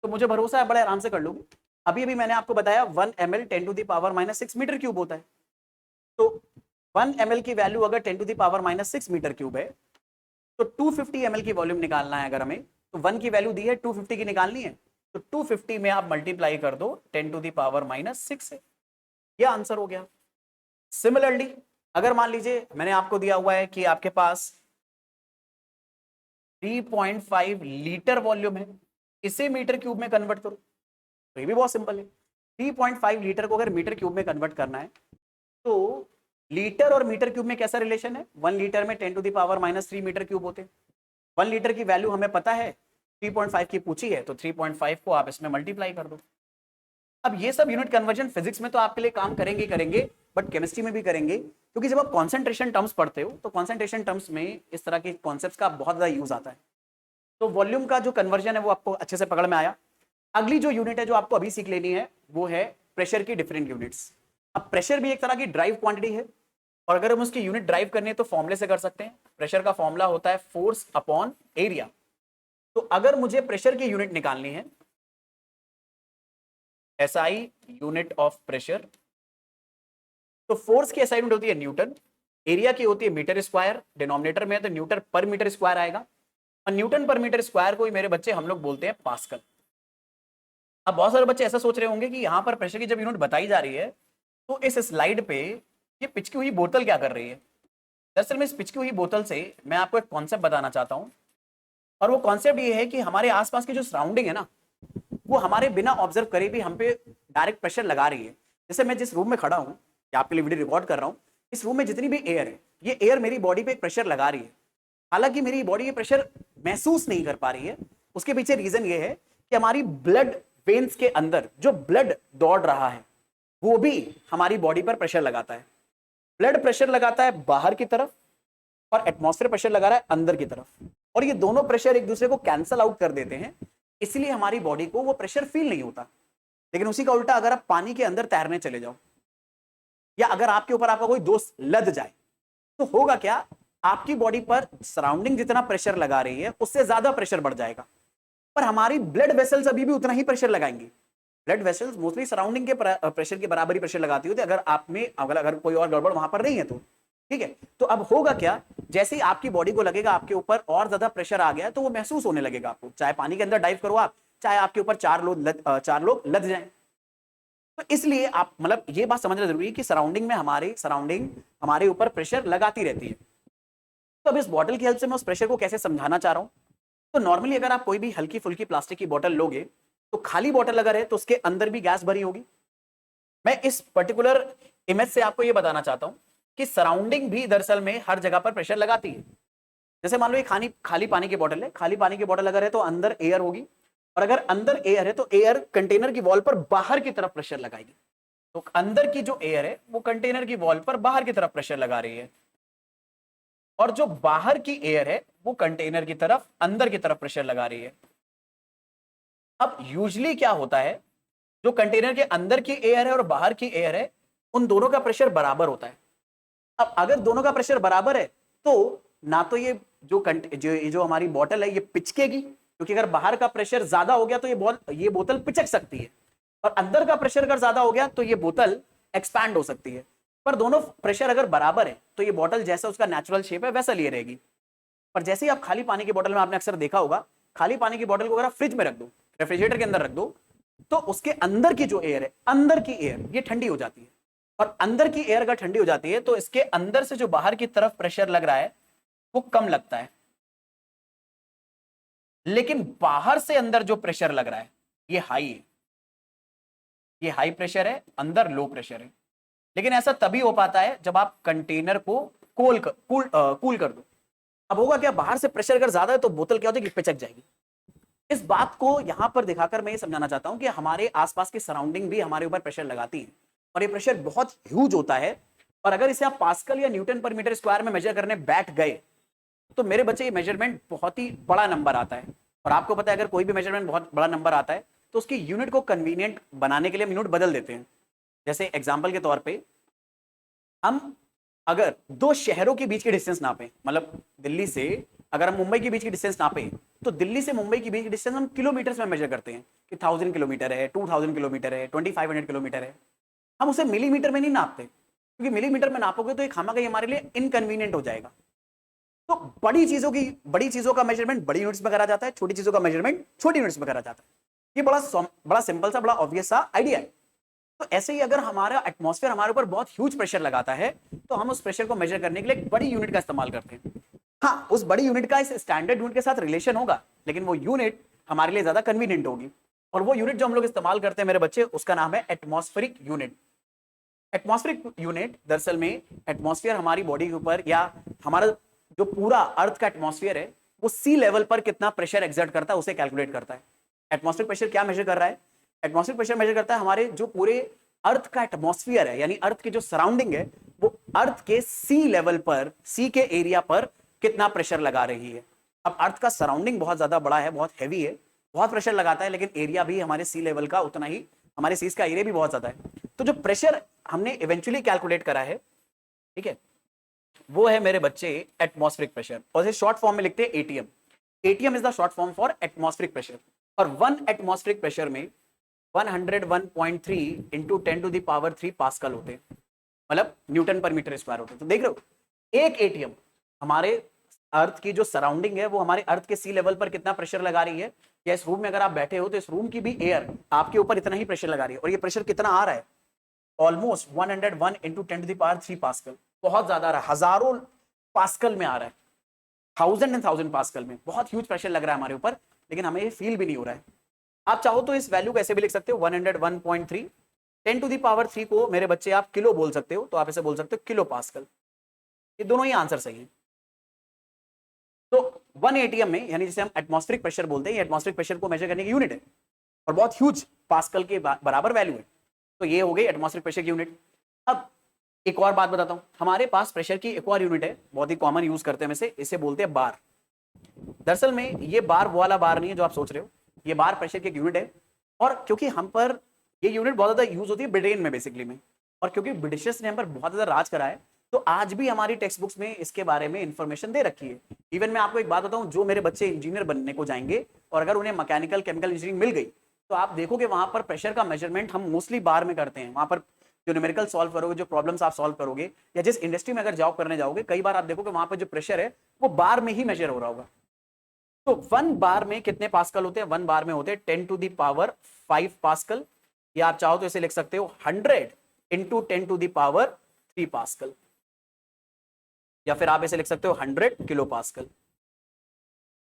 तो मुझे भरोसा है बड़े आराम से कर लोगे। अभी अभी मैंने आपको बताया 1 ml 10⁻⁻6 मीटर क्यूब होता है। तो 1 ml की वैल्यू अगर 10⁻⁻6 मीटर क्यूब है तो 250 ml की वॉल्यूम निकालना है। अगर हमें तो 1 की वैल्यू दी है, 250 की निकालनी है, तो 250 में आप मल्टीप्लाई कर दो 10⁻⁻6 से, यह आंसर हो गया। सिमिलरली अगर मान लीजिए मैंने आपको दिया हुआ है कि आपके पास 3.5 लीटर वॉल्यूम है, इसे मीटर क्यूब में कन्वर्ट करो, तो ये भी बहुत सिंपल है। 3.5 लीटर को अगर मीटर क्यूब में कन्वर्ट करना है तो लीटर और मीटर क्यूब में कैसा रिलेशन है? 1 लीटर में 10⁻⁻3 मीटर क्यूब होते हैं। 1 लीटर की वैल्यू हमें पता है, 3.5 की पूछी है तो 3.5 को आप इसमें मल्टीप्लाई कर दो। अब ये सब यूनिट कन्वर्जन फिजिक्स में तो आपके लिए काम करेंगे करेंगे, बट केमिस्ट्री में भी करेंगे, क्योंकि जब आप कॉन्सेंट्रेशन टर्म्स पढ़ते हो तो कॉन्सेंट्रेशन टर्म्स में इस तरह के कॉन्सेप्ट्स का बहुत ज्यादा यूज आता है। तो वॉल्यूम का जो कन्वर्जन है वो आपको अच्छे से पकड़ में आया। अगली जो यूनिट है जो आपको अभी सीख लेनी है वो है प्रेशर की डिफरेंट यूनिट्स। अब प्रेशर भी एक तरह की ड्राइव क्वांटिटी है और अगर हम उसकी यूनिट ड्राइव करनी है तो फॉर्मूले से कर सकते हैं। प्रेशर का फॉर्मूला होता है फोर्स अपॉन एरिया। तो अगर मुझे प्रेशर की यूनिट निकालनी है, एसआई यूनिट ऑफ प्रेशर, तो फोर्स की एसआई यूनिट होती है न्यूटन, एरिया की होती है मीटर स्क्वायर, डिनोमिनेटर में है तो न्यूटन पर मीटर स्क्वायर आएगा, और न्यूटन पर मीटर स्क्वायर को ही मेरे बच्चे हम लोग बोलते हैं पास्कल। अब बहुत सारे बच्चे ऐसा सोच रहे होंगे कि यहां पर प्रेशर की जब यूनिट बताई जा रही है तो इस स्लाइड पे ये पिचकी हुई बोतल क्या कर रही है? दरअसल में इस पिचकी हुई बोतल से मैं आपको एक कॉन्सेप्ट बताना चाहता हूं, और वो कॉन्सेप्ट ये है कि हमारे आसपास की जो सराउंडिंग है ना, वो हमारे बिना ऑब्जर्व करे भी हम पे डायरेक्ट प्रेशर लगा रही है। जैसे मैं जिस रूम में खड़ा हूं या आपके लिए वीडियो रिकॉर्ड कर रहा हूं, इस रूम में जितनी भी एयर है, ये एयर मेरी बॉडी पे एक प्रेशर लगा रही है। हालांकि मेरी बॉडी ये प्रेशर महसूस नहीं कर पा रही है। उसके पीछे रीजन ये है कि हमारी ब्लड वेन्स के अंदर जो ब्लड दौड़ रहा है वो भी हमारी बॉडी पर प्रेशर लगाता है। ब्लड प्रेशर लगाता है बाहर की तरफ और एटमॉस्फेयर प्रेशर लगा रहा है अंदर की तरफ, और ये दोनों प्रेशर एक दूसरे को कैंसल आउट कर देते हैं, इसलिए हमारी बॉडी को वो प्रेशर फील नहीं होता। लेकिन उसी का उल्टा अगर आप पानी के अंदर तैरने चले जाओ या अगर आपके ऊपर आपका कोई दोस्त लद जाए तो होगा क्या? आपकी बॉडी पर सराउंडिंग जितना प्रेशर लगा रही है उससे ज्यादा प्रेशर बढ़ जाएगा, पर हमारी ब्लड वेसल्स अभी भी उतना ही प्रेशर लगाएंगी। ब्लड वेसल्स मोस्टली सराउंडिंग के प्रेशर के बराबर ही प्रेशर लगाती होती है, अगर आप में अगर कोई और गड़बड़ वहां पर नहीं है तो, ठीक है। तो अब होगा क्या, जैसे ही आपकी बॉडी को लगेगा आपके ऊपर और ज्यादा प्रेशर आ गया तो वो महसूस होने लगेगा आपको, चाहे पानी के अंदर डाइव करो आप, चाहे आपके ऊपर चार लोग लद जाएं। तो इसलिए आप मतलब ये बात समझना जरूरी है कि सराउंडिंग हमारे ऊपर प्रेशर लगाती रहती है। तो अब इस बॉटल की हेल्प से मैं उस प्रेशर को कैसे समझाना चाह रहा हूं। तो नॉर्मली अगर आप कोई भी हल्की फुल्की प्लास्टिक की बोतल लोगे तो खाली बोतल अगर है तो उसके अंदर भी गैस भरी होगी। मैं इस पर्टिकुलर इमेज से आपको यह बताना चाहता हूं कि सराउंडिंग भी दरअसल में हर जगह पर प्रेशर लगाती है। जैसे मान लो ये खाली पानी की बोतल है, खाली पानी की बोतल अगर है तो अंदर एयर होगी और अगर अंदर एयर है तो एयर कंटेनर की वॉल पर बाहर की तरफ प्रेशर लगाएगी। तो अंदर की जो एयर है वो कंटेनर की वॉल पर बाहर की तरफ प्रेशर लगा रही है, और जो बाहर की एयर है वो कंटेनर की तरफ अंदर की तरफ प्रेशर लगा रही है। अब यूजली क्या होता है, जो कंटेनर के अंदर की एयर है और बाहर की एयर है, उन दोनों का प्रेशर बराबर होता है। अब अगर दोनों का प्रेशर बराबर है तो ना तो ये जो हमारी बोतल है ये पिचकेगी, क्योंकि अगर बाहर का प्रेशर ज्यादा हो गया तो ये बोतल पिचक सकती है, और अंदर का प्रेशर अगर ज्यादा हो गया तो ये बोतल एक्सपैंड हो सकती है। पर दोनों प्रेशर अगर बराबर है तो ये बोतल जैसा उसका नेचुरल शेप है वैसा लिए रहेगी। पर जैसे ही आप खाली पानी की बोतल में, आपने अक्सर देखा होगा, खाली पानी की बोतल को अगर आप फ्रिज में रख दो, रेफ्रिजरेटर के अंदर रख दो, तो उसके अंदर की जो एयर है, अंदर की एयर ये ठंडी हो जाती है, और अंदर की एयर अगर ठंडी हो जाती है तो इसके अंदर से जो बाहर की तरफ प्रेशर लग रहा है वो कम लगता है, लेकिन बाहर से अंदर जो प्रेशर लग रहा है ये हाई है। ये हाई प्रेशर है, अंदर लो प्रेशर है। लेकिन ऐसा तभी हो पाता है जब आप कंटेनर को कूल कर दो। अब होगा क्या, बाहर से प्रेशर अगर ज्यादा है तो बोतल क्या हो जाएगी, पिचक जाएगी। इस बात को यहां पर दिखाकर मैं ये समझाना चाहता हूं कि हमारे आसपास की सराउंडिंग भी हमारे ऊपर प्रेशर लगाती है, और ये प्रेशर बहुत ह्यूज होता है। और अगर इसे आप पास्कल या न्यूटन पर मीटर स्क्वायर में मेजर करने बैठ गए तो मेरे बच्चे ये मेजरमेंट बहुत ही बड़ा नंबर आता है। और आपको पता है अगर कोई भी मेजरमेंट बहुत बड़ा नंबर आता है तो उसकी यूनिट को कन्वीनियंट बनाने के लिए हम यूनिट बदल देते हैं। जैसे एग्जाम्पल के तौर पर हम अगर दो शहरों के बीच की डिस्टेंस नापें, मतलब दिल्ली से अगर हम मुंबई के बीच की डिस्टेंस नापें तो दिल्ली से मुंबई के बीच की डिस्टेंस हम किलोमीटर्स में मेजर करते हैं कि 1000 किलोमीटर है, 2000 किलोमीटर है, 2500 किलोमीटर है। हम उसे मिलीमीटर में नहीं नापते, क्योंकि मिलीमीटर में नापोगे तो एक खामखा हमारे लिए इनकन्वीनियंट हो जाएगा। तो बड़ी चीजों का मेजरमेंट बड़ी यूनिट्स में करा जाता है, छोटी चीजों का मेजरमेंट छोटी यूनिट्स में करा जाता है। ये बड़ा सिंपल सा, बड़ा ऑब्वियस सा आइडिया है। तो ऐसे ही अगर हमारा एटमॉस्फेयर हमारे ऊपर बहुत ह्यूज प्रेशर लगाता है तो हम उस प्रेशर को मेजर करने के लिए एक बड़ी यूनिट का इस्तेमाल करते हैं। हाँ, उस बड़ी यूनिट का इस स्टैंडर्ड यूनिट के साथ रिलेशन होगा, लेकिन वो यूनिट हमारे लिए ज्यादा कन्वीनियंट होगी। और वो यूनिट जो हम लोग इस्तेमाल करते हैं मेरे बच्चे, उसका नाम है एटमॉस्फेरिक यूनिट। एटमॉस्फेरिक यूनिट दरअसल में एटमॉस्फेयर हमारी बॉडी के ऊपर, या हमारा जो पूरा अर्थ का एटमॉस्फेयर है वो सी लेवल पर कितना प्रेशर एक्सर्ट करता है उसे कैलकुलेट करता है। एटमॉस्फेरिक प्रेशर क्या मेजर कर रहा है, एटमॉस्फेरिक प्रेशर मेजर करता है हमारे जो पूरे अर्थ का एटमॉस्फेयर है, यानी अर्थ की जो सराउंडिंग है वो अर्थ के सी लेवल पर, सी के एरिया पर कितना प्रेशर लगा रही है। अब अर्थ का सराउंडिंग बहुत ज्यादा बड़ा है, बहुत हैवी है, बहुत प्रेशर लगाता है, लेकिन एरिया भी हमारे सी लेवल का उतना ही, हमारे सीज का एरिया भी बहुत ज्यादा है। तो जो प्रेशर हमने इवेंचुअली कैलकुलेट करा है, ठीक है, वो है मेरे बच्चे एटमॉस्फेरिक प्रेशर, और इसे शॉर्ट फॉर्म में लिखते हैं ATM. ATM is the short form for atmospheric pressure. और 1 एटमॉस्फेरिक प्रेशर में 101.3 इंटू 10⁻³ पास्कल होते हैं, मतलब न्यूटन पर मीटर स्क्वायर होते हैं। तो देख रहे हो, एक एटीएम हमारे अर्थ की जो सराउंडिंग है वो हमारे अर्थ के सी लेवल पर कितना प्रेशर लगा रही है। या इस रूम में अगर आप बैठे हो तो इस रूम की भी एयर आपके ऊपर इतना ही प्रेशर लगा रही है, और ये प्रेशर कितना आ रहा है, ऑलमोस्ट 101 इंटू 10⁻³ पास्कल। बहुत ज्यादा आ रहा है, हजारों पास्कल में आ रहा है, 1000 पास्कल में। बहुत ह्यूज प्रेशर लग रहा है हमारे ऊपर, लेकिन हमें ये फील भी नहीं हो रहा है। आप चाहो तो इस वैल्यू को ऐसे भी लिख सकते हो, 101.3 10⁻³ को मेरे बच्चे आप किलो बोल सकते हो, तो आप इसे बोल सकते हो किलो पास्कल। ये दोनों ही आंसर सही है। तो 1 एटीएम में, यानी जिसे हम एटमॉस्फेरिक प्रेशर बोलते हैं, ये एटमॉस्फेरिक प्रेशर को मेजर करने की यूनिट है और बहुत ह्यूज पास्कल के बराबर वैल्यू है। तो ये हो गई एटमॉस्फेरिक प्रेशर की यूनिट। अब एक और बात बताता हूं, हमारे पास प्रेशर की एक और यूनिट है, बहुत ही कॉमन यूज करते हैं, इसे बोलते हैं बार। दरअसल में ये बार वो वाला बार नहीं है जो आप सोच रहे हो, ये बार प्रेशर की एक यूनिट है। और क्योंकि हम पर ये यूनिट बहुत ज्यादा यूज होती है ब्रिटेन में बेसिकली में, और क्योंकि ब्रिटिशर्स ने हम पर बहुत ज्यादा राज करा है, तो आज भी हमारी टेक्स्ट बुक्स में इसके बारे में इंफॉर्मेशन दे रखी है। इवन मैं आपको एक बात बताऊं, जो मेरे बच्चे इंजीनियर बनने को जाएंगे और अगर उन्हें मैकेनिकल केमिकल इंजीनियरिंग मिल गई तो आप देखोगे वहां पर प्रेशर का मेजरमेंट हम मोस्टली बार में करते हैं। वहां पर जो न्यूमेरिकल सॉल्व करोगे, जो प्रॉब्लम्स आप सॉल्व करोगे, या जिस इंडस्ट्री में अगर जॉब करने जाओगे, कई बार आप देखोगे वहां पर जो प्रेशर है वो बार में ही मेजर हो रहा होगा। तो 1 बार में कितने पास्कल होते हैं, 1 बार में होते हैं 10⁵ पास्कल, या आप चाहो तो इसे लिख सकते हो 100 इंटू 10⁻³ पास्कल, या फिर आप इसे लिख सकते हो 100 किलो पास्कल।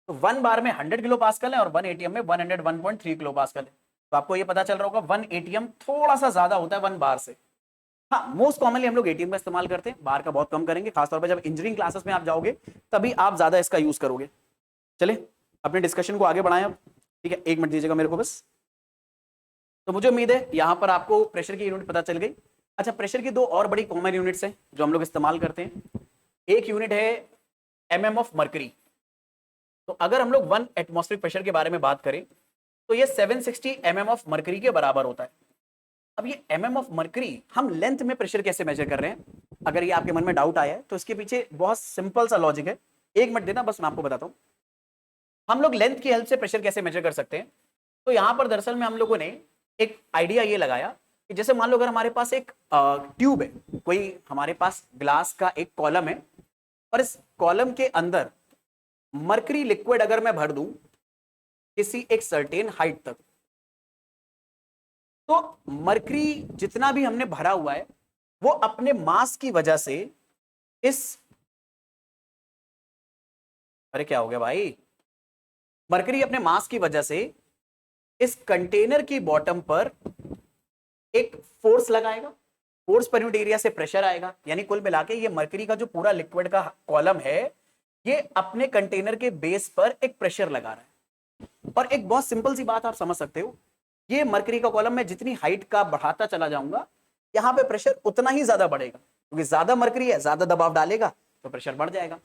तो 1 बार में 100 किलो पास्कल है और 1 एटीएम में 101.3 किलो पास्कल है। तो आपको ये पता चल रहा होगा 1 एटीएम थोड़ा सा ज्यादा होता है 1 बार से। हाँ, मोस्ट कॉमनली हम लोग एटीएम का इस्तेमाल करते हैं, बार का बहुत कम करेंगे, खासतौर पर जब इंजीनियरिंग क्लासेस में आप जाओगे तभी आप ज्यादा इसका यूज करोगे। चले अपने डिस्कशन को आगे बढ़ाएं अब। ठीक है, एक मिनट दीजिएगा मेरे को बस। तो मुझे उम्मीद है यहाँ पर आपको प्रेशर की यूनिट पता चल गई। अच्छा, प्रेशर की दो और बड़ी कॉमन यूनिट्स हैं जो हम लोग इस्तेमाल करते हैं। एक यूनिट है एमएम ऑफ मर्करी। तो अगर हम लोग 1 एटमॉस्फेरिक प्रेशर के बारे में बात करें तो ये 760 mm ऑफ मर्करी के बराबर होता है। अब ये mm ऑफ मर्करी हम लेंथ में प्रेशर कैसे मेजर कर रहे हैं, अगर ये आपके मन में डाउट आया है तो इसके पीछे बहुत सिंपल सा लॉजिक है। एक मिनट देना बस, मैं आपको बताता हूँ हम लोग लेंथ की हेल्प से प्रेशर कैसे मेजर कर सकते हैं। तो यहां पर दरअसल में हम लोगों ने एक आइडिया ये लगाया कि जैसे मान लो अगर हमारे पास एक ट्यूब है, कोई हमारे पास ग्लास का एक कॉलम है और इस कॉलम के अंदर मर्करी लिक्विड अगर मैं भर दूं किसी एक सर्टेन हाइट तक, तो मर्करी जितना भी हमने भरा हुआ है वो अपने मास की वजह से इस, अरे क्या हो गया भाई, मर्करी अपने मास की वजह से इस कंटेनर की बॉटम पर एक फोर्स लगाएगा, फोर्स पर यूनिट एरिया से प्रेशर आएगा। यानी कुल मिला के ये मर्करी का जो पूरा लिक्विड का कॉलम है ये अपने कंटेनर के बेस पर एक प्रेशर लगा रहा है। और एक बहुत सिंपल सी बात आप समझ सकते हो, ये मर्करी का कॉलम में जितनी हाइट का बढ़ाता चला जाऊंगा यहां पे प्रेशर उतना ही ज्यादा बढ़ेगा, क्योंकि ज्यादा मर्करी है, ज्यादा दबाव डालेगा तो प्रेशर बढ़ जाएगा,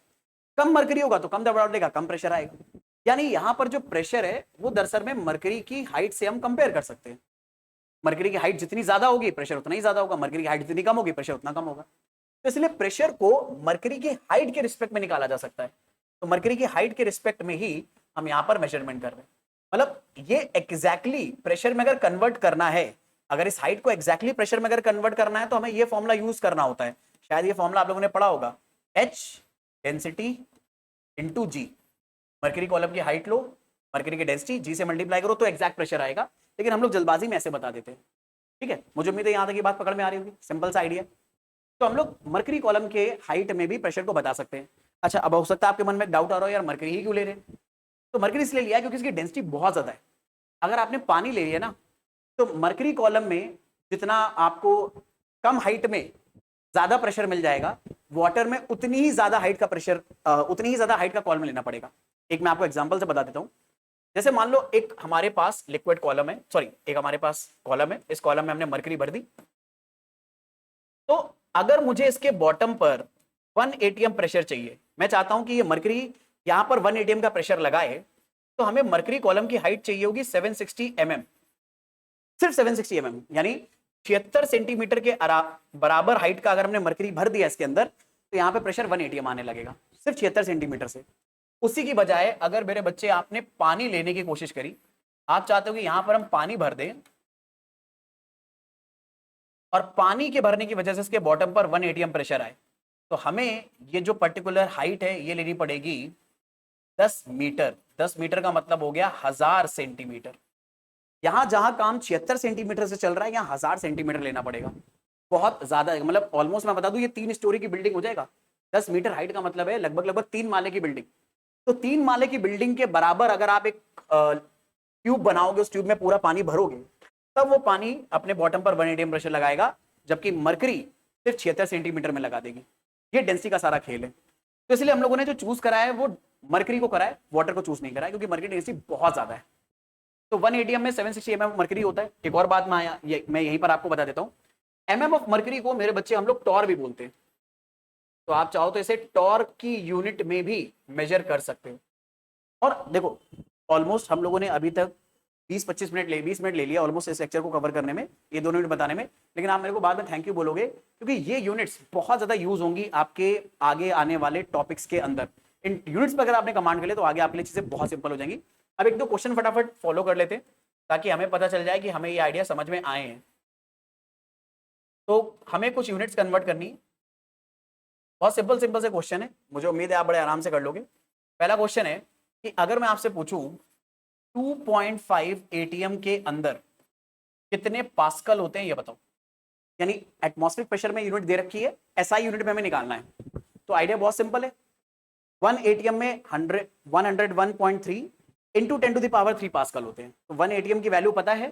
कम मर्करी होगा तो कम दबाव डालेगा, कम प्रेशर आएगा। यानी यहां पर जो प्रेशर है वो दरअसल में मर्करी की हाइट से हम कंपेयर कर सकते हैं। मर्करी की हाइट जितनी ज्यादा होगी प्रेशर उतना ही ज्यादा होगा, मर्करी की हाइट जितनी कम होगी प्रेशर उतना कम होगा। तो इसलिए प्रेशर को मर्करी की हाइट के रिस्पेक्ट में निकाला जा सकता है। तो मर्करी की हाइट के रिस्पेक्ट में ही हम यहाँ पर मेजरमेंट कर रहे हैं। मतलब ये एग्जैक्टली प्रेशर में अगर कन्वर्ट करना है, अगर इस हाइट को एग्जैक्टली प्रेशर में अगर कन्वर्ट करना है तो हमें ये फॉर्मूला यूज करना होता है। शायद ये फॉर्मूला आप लोगों ने पढ़ा होगा, H डेंसिटी इंटू जी। मर्करी कॉलम की हाइट लो, मर्करी की डेंसिटी जी से मल्टीप्लाई करो तो एग्जैक्ट प्रेशर आएगा। लेकिन हम लोग जल्दबाजी में ऐसे बता देते हैं। ठीक है, मुझे उम्मीद है यहाँ तक ये बात पकड़ में आ रही होगी, सिंपल सा आइडिया। तो हम लोग मर्करी कॉलम के हाइट में भी प्रेशर को बता सकते हैं। अच्छा, अब हो सकता है आपके मन में डाउट आ रहा हो यार मर्करी ही क्यों ले रहे हैं। तो मर्करी इसलिए लिया क्योंकि इसकी डेंसिटी बहुत ज्यादा है। अगर आपने पानी ले लिया ना तो मर्करी कॉलम में जितना आपको कम हाइट में ज्यादा प्रेशर मिल जाएगा, वाटर में उतनी ही ज्यादा हाइट का प्रेशर, उतनी ही ज्यादा हाइट का कॉलम लेना पड़ेगा। एक मैं आपको एग्जांपल से बता देता हूं। जैसे मान लो एक हमारे पास लिक्विड कॉलम है, सॉरी एक हमारे पास कॉलम है, इस कॉलम में हमने मर्करी भर दी। तो अगर मुझे इसके बॉटम पर 1 atm प्रेशर चाहिए, मैं चाहता हूं कि ये मर्करी यहां पर 1 atm का प्रेशर लगाए, तो हमें मर्करी कॉलम की हाइट चाहिए होगी 760 mm, सिर्फ 760 mm, यानी 76 सेंटीमीटर के बराबर हाइट का अगर हमने मर्करी भर दिया इसके अंदर तो यहाँ पे प्रेशर 1 atm आने लगेगा सिर्फ 76 सेंटीमीटर से। उसी की बजाय अगर मेरे बच्चे आपने पानी लेने की कोशिश करी, आप चाहते हो कि यहां पर हम पानी भर दें और पानी के भरने की वजह से इसके बॉटम पर 1 atm प्रेशर आए, तो हमें ये जो पर्टिकुलर हाइट है ये लेनी पड़ेगी 10 मीटर। 10 मीटर का मतलब हो गया 1000 सेंटीमीटर। यहां जहां काम 76 सेंटीमीटर से चल रहा है यहाँ 1000 सेंटीमीटर लेना पड़ेगा, बहुत ज्यादा। मतलब ऑलमोस्ट मैं बता दूं ये 3 स्टोरी की बिल्डिंग हो जाएगा। 10 मीटर हाइट का मतलब है लगभग 3 माले की बिल्डिंग। तो 3 माले की बिल्डिंग के बराबर अगर आप एक ट्यूब बनाओगे, उस ट्यूब में पूरा पानी भरोगे, तब वो पानी अपने बॉटम पर 1 atm प्रेशर लगाएगा, जबकि मर्करी सिर्फ 76 सेंटीमीटर में लगा देगी। ये डेंसिटी का सारा खेल है। तो इसलिए हम लोगों ने जो चूज करा है वो मर्करी को करा है, वाटर को चूज नहीं करा है, क्योंकि मर्करी डेंसिटी बहुत ज्यादा है। तो 1 atm में 760 mm मर्करी होता है। एक और बात मैं यहीं पर आपको बता देता हूँ, mm ऑफ मर्करी को मेरे बच्चे हम लोग टॉर भी बोलते हैं। तो आप चाहो तो इसे टॉर्क की यूनिट में भी मेजर कर सकते हो। और देखो ऑलमोस्ट हम लोगों ने अभी तक 20 मिनट ले लिया ऑलमोस्ट इस लेक्चर को कवर करने में, ये 2 यूनिट बताने में। लेकिन आप मेरे को बाद में थैंक यू बोलोगे, क्योंकि ये यूनिट्स बहुत ज्यादा यूज होंगी आपके आगे आने वाले टॉपिक्स के अंदर। इन यूनिट्स पर अगर आपने कमांड कर लिया तो आगे आपके लिए चीजें बहुत सिंपल हो जाएंगी। अब 1-2 क्वेश्चन फटाफट फॉलो कर लेते हैं ताकि हमें पता चल जाए कि हमें ये आइडिया समझ में आए हैं। तो हमें कुछ यूनिट्स कन्वर्ट करनी है, बहुत सिंपल से क्वेश्चन है, मुझे उम्मीद है आप बड़े आराम से कर लोगे। पहला क्वेश्चन है कि अगर मैं आपसे पूछूं 2.5 atm के अंदर कितने पास्कल होते हैं ये बताओ। यानी एटमॉस्फेरिक प्रेशर में यूनिट दे रखी है, एसआई यूनिट में हमें निकालना है। तो आइडिया बहुत सिंपल है, 1 atm में 101.3 इंटू 10⁻³ पास्कल होते हैं। तो 1 atm की वैल्यू पता है,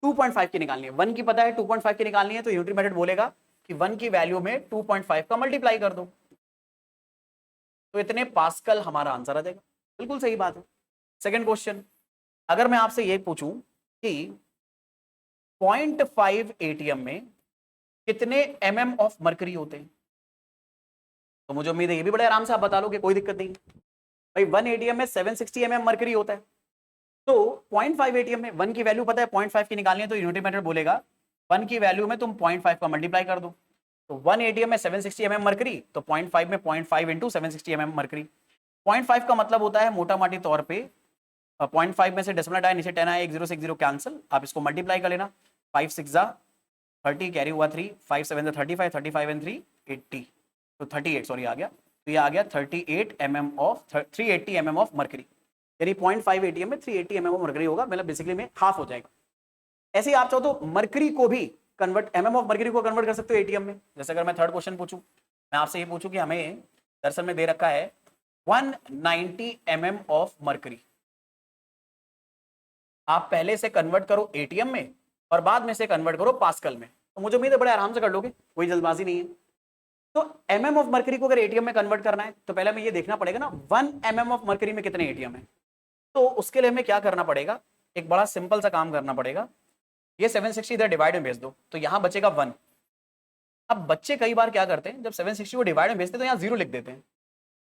2.5 की निकालनी है, 1 की पता है, 2.5 की निकालनी है। तो यूनिटरी मेथड बोलेगा कि 1 की वैल्यू में 2.5 का मल्टीप्लाई कर दो, तो इतने पास्कल हमारा आंसर आ जाएगा। बिल्कुल सही बात है। सेकंड क्वेश्चन, अगर मैं आपसे ये पूछूं कि 0.5 एटीएम में कितने mm ऑफ मरकरी होते हैं, तो मुझे उम्मीद है ये भी बड़े आराम से आप बता लोगे, कोई दिक्कत नहीं। भाई 1 एटीएम में 760 mm मरकरी होता है, तो 0.5 एटीएम में 1 की वैल्यू पता है 0.5 की निकालनी है, तो यूनिटी मेथड बोलेगा 1 की वैल्यू में तुम 0.5 का मल्टीप्लाई कर दो, तो 1 एटीएम में 760 mm मरकरी, तो 0.5 में 0.5 इंटू 760 mm मरकरी। 0.5 का मतलब होता है मोटा माटी तौर पे 0.5 में से डेसिमल हटाया, नीचे 10 आया, 10 से 10 कैंसिल, आप इसको मल्टीप्लाई कर लेना, 5 6 30, कैरी हुआ 3, 5 7 35, 35 एंड 3 80, तो 38 सॉरी आ गया, तो ये आ गया 38 mm of 380 mm of mercury, यानी 0.5 एटीएम में 380 mm ऑफ मरकरी होगा, मतलब बेसिकली में हाफ हो जाएगा। ऐसे ही आप चाहो तो मरकरी को भी कन्वर्ट, mm ऑफ मरकरी को कन्वर्ट कर सकते हो एटीएम में। जैसे अगर मैं थर्ड क्वेश्चन पूछूं, मैं आपसे ये पूछूं कि हमें दरअसल में दे रखा है 190 mm ऑफ मरकरी, आप पहले से कन्वर्ट करो एटीएम में और बाद में से कन्वर्ट करो पास्कल में, तो मुझे उम्मीद है बड़े आराम से कर लोगे, कोई जल्दबाजी नहीं है। तो mm ऑफ मरकरी को अगर एटीएम में कन्वर्ट करना है तो पहले हमें ये देखना पड़ेगा ना 1 mm ऑफ मरकरी में कितने एटीएम है, तो उसके लिए हमें क्या करना पड़ेगा, एक बड़ा सिंपल सा काम करना पड़ेगा, ये 760 इधर डिवाइड में भेज दो, तो यहां बचेगा 1। अब बच्चे कई बार क्या करते हैं, जब 760 को डिवाइड में भेजते हैं तो यहाँ 0 लिख देते हैं।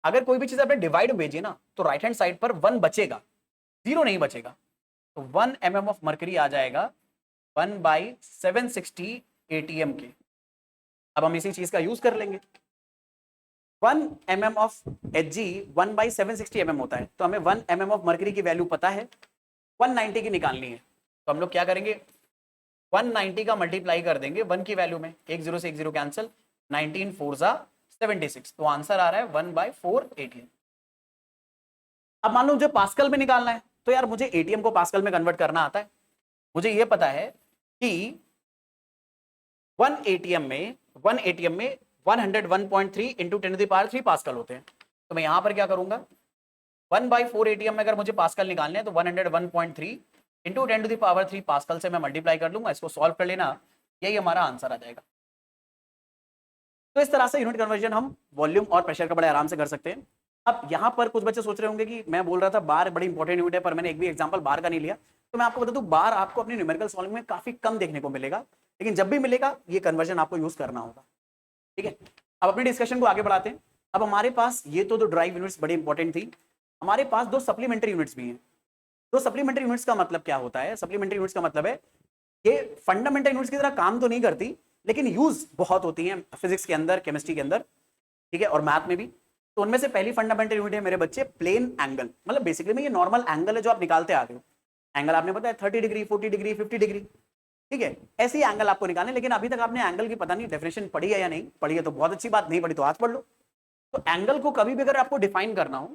अगर कोई भी चीज आपने डिवाइड में भेजी ना, तो राइट हैंड साइड पर 1 बचेगा, 0 नहीं बचेगा, तो 1 mm ऑफ मरकरी आ जाएगा 1/760 एटीएम के। अब हम इसी चीज का यूज कर लेंगे, 1 mm ऑफ Hg 1/760 mm होता है, तो हमें 1 mm ऑफ मरकरी की वैल्यू पता है, 190 की निकालनी है, तो हम लोग क्या करेंगे 190 का मल्टीप्लाई कर देंगे 1 की वैल्यू में, 10 से 10 कैंसिल, 19 4 76, तो आंसर आ रहा है 1/4 एटीएम। अब मान लो मुझे पास्कल में निकालना है, तो यार मुझे एटीएम को पास्कल में कन्वर्ट करना आता है, मुझे ये पता है कि 1 एटीएम में 101.3 इंटू 10³ पास्कल होते हैं, तो मैं यहां पर क्या करूंगा 1/4 एटीएम में अगर मुझे पास्कल निकालने हैं तो 101.3 इंटू 10³ पास्कल से मैं मल्टीप्लाई कर लूंगा, इसको सॉल्व कर लेना, यही हमारा आंसर आ जाएगा। तो इस तरह से यूनिट कन्वर्जन हम वॉल्यूम और प्रेशर का बड़े आराम से कर सकते हैं। अब यहाँ पर कुछ बच्चे सोच रहे होंगे कि मैं बोल रहा था बार बड़ी इंपॉर्टेंट यूनिट है, पर मैंने एक भी एग्जांपल बार का नहीं लिया, तो मैं आपको बता दूं बार आपको अपनी न्यूमेरिकल सॉल्विंग में काफी कम देखने को मिलेगा, लेकिन जब भी मिलेगा ये कन्वर्जन आपको यूज करना होगा, ठीक है। अब अपनी डिस्कशन को आगे बढ़ाते हैं। अब हमारे पास ये तो ड्राइव यूनिट्स बड़ी इंपॉर्टेंट थी, हमारे पास 2 सप्लीमेंट्री यूनिट्स भी हैं। 2 सप्लीमेंट्री यूनिट्स का मतलब क्या होता है, सप्लीमेंट्री यूनिट्स का मतलब है ये फंडामेंटल यूनिट्स की तरह काम तो नहीं करती, लेकिन यूज बहुत होती हैं फिजिक्स के अंदर, केमिस्ट्री के अंदर, ठीक है, और मैथ में भी। तो उनमें से पहली फंडामेंटल यूनिट है मेरे बच्चे प्लेन एंगल, मतलब बेसिकली में ये नॉर्मल एंगल है जो आप निकालते आ रहे हो। एंगल आपने पता है 30 डिग्री, 40 डिग्री, 50 डिग्री, ठीक है, ऐसे ही एंगल आपको निकालने, लेकिन अभी तक आपने एंगल की पता नहीं डेफिनेशन पढ़ी है या नहीं पढ़ी है, तो बहुत अच्छी बात, नहीं पढ़ी तो आज पढ़ लो। तो एंगल को कभी भी अगर आपको डिफाइन करना हो,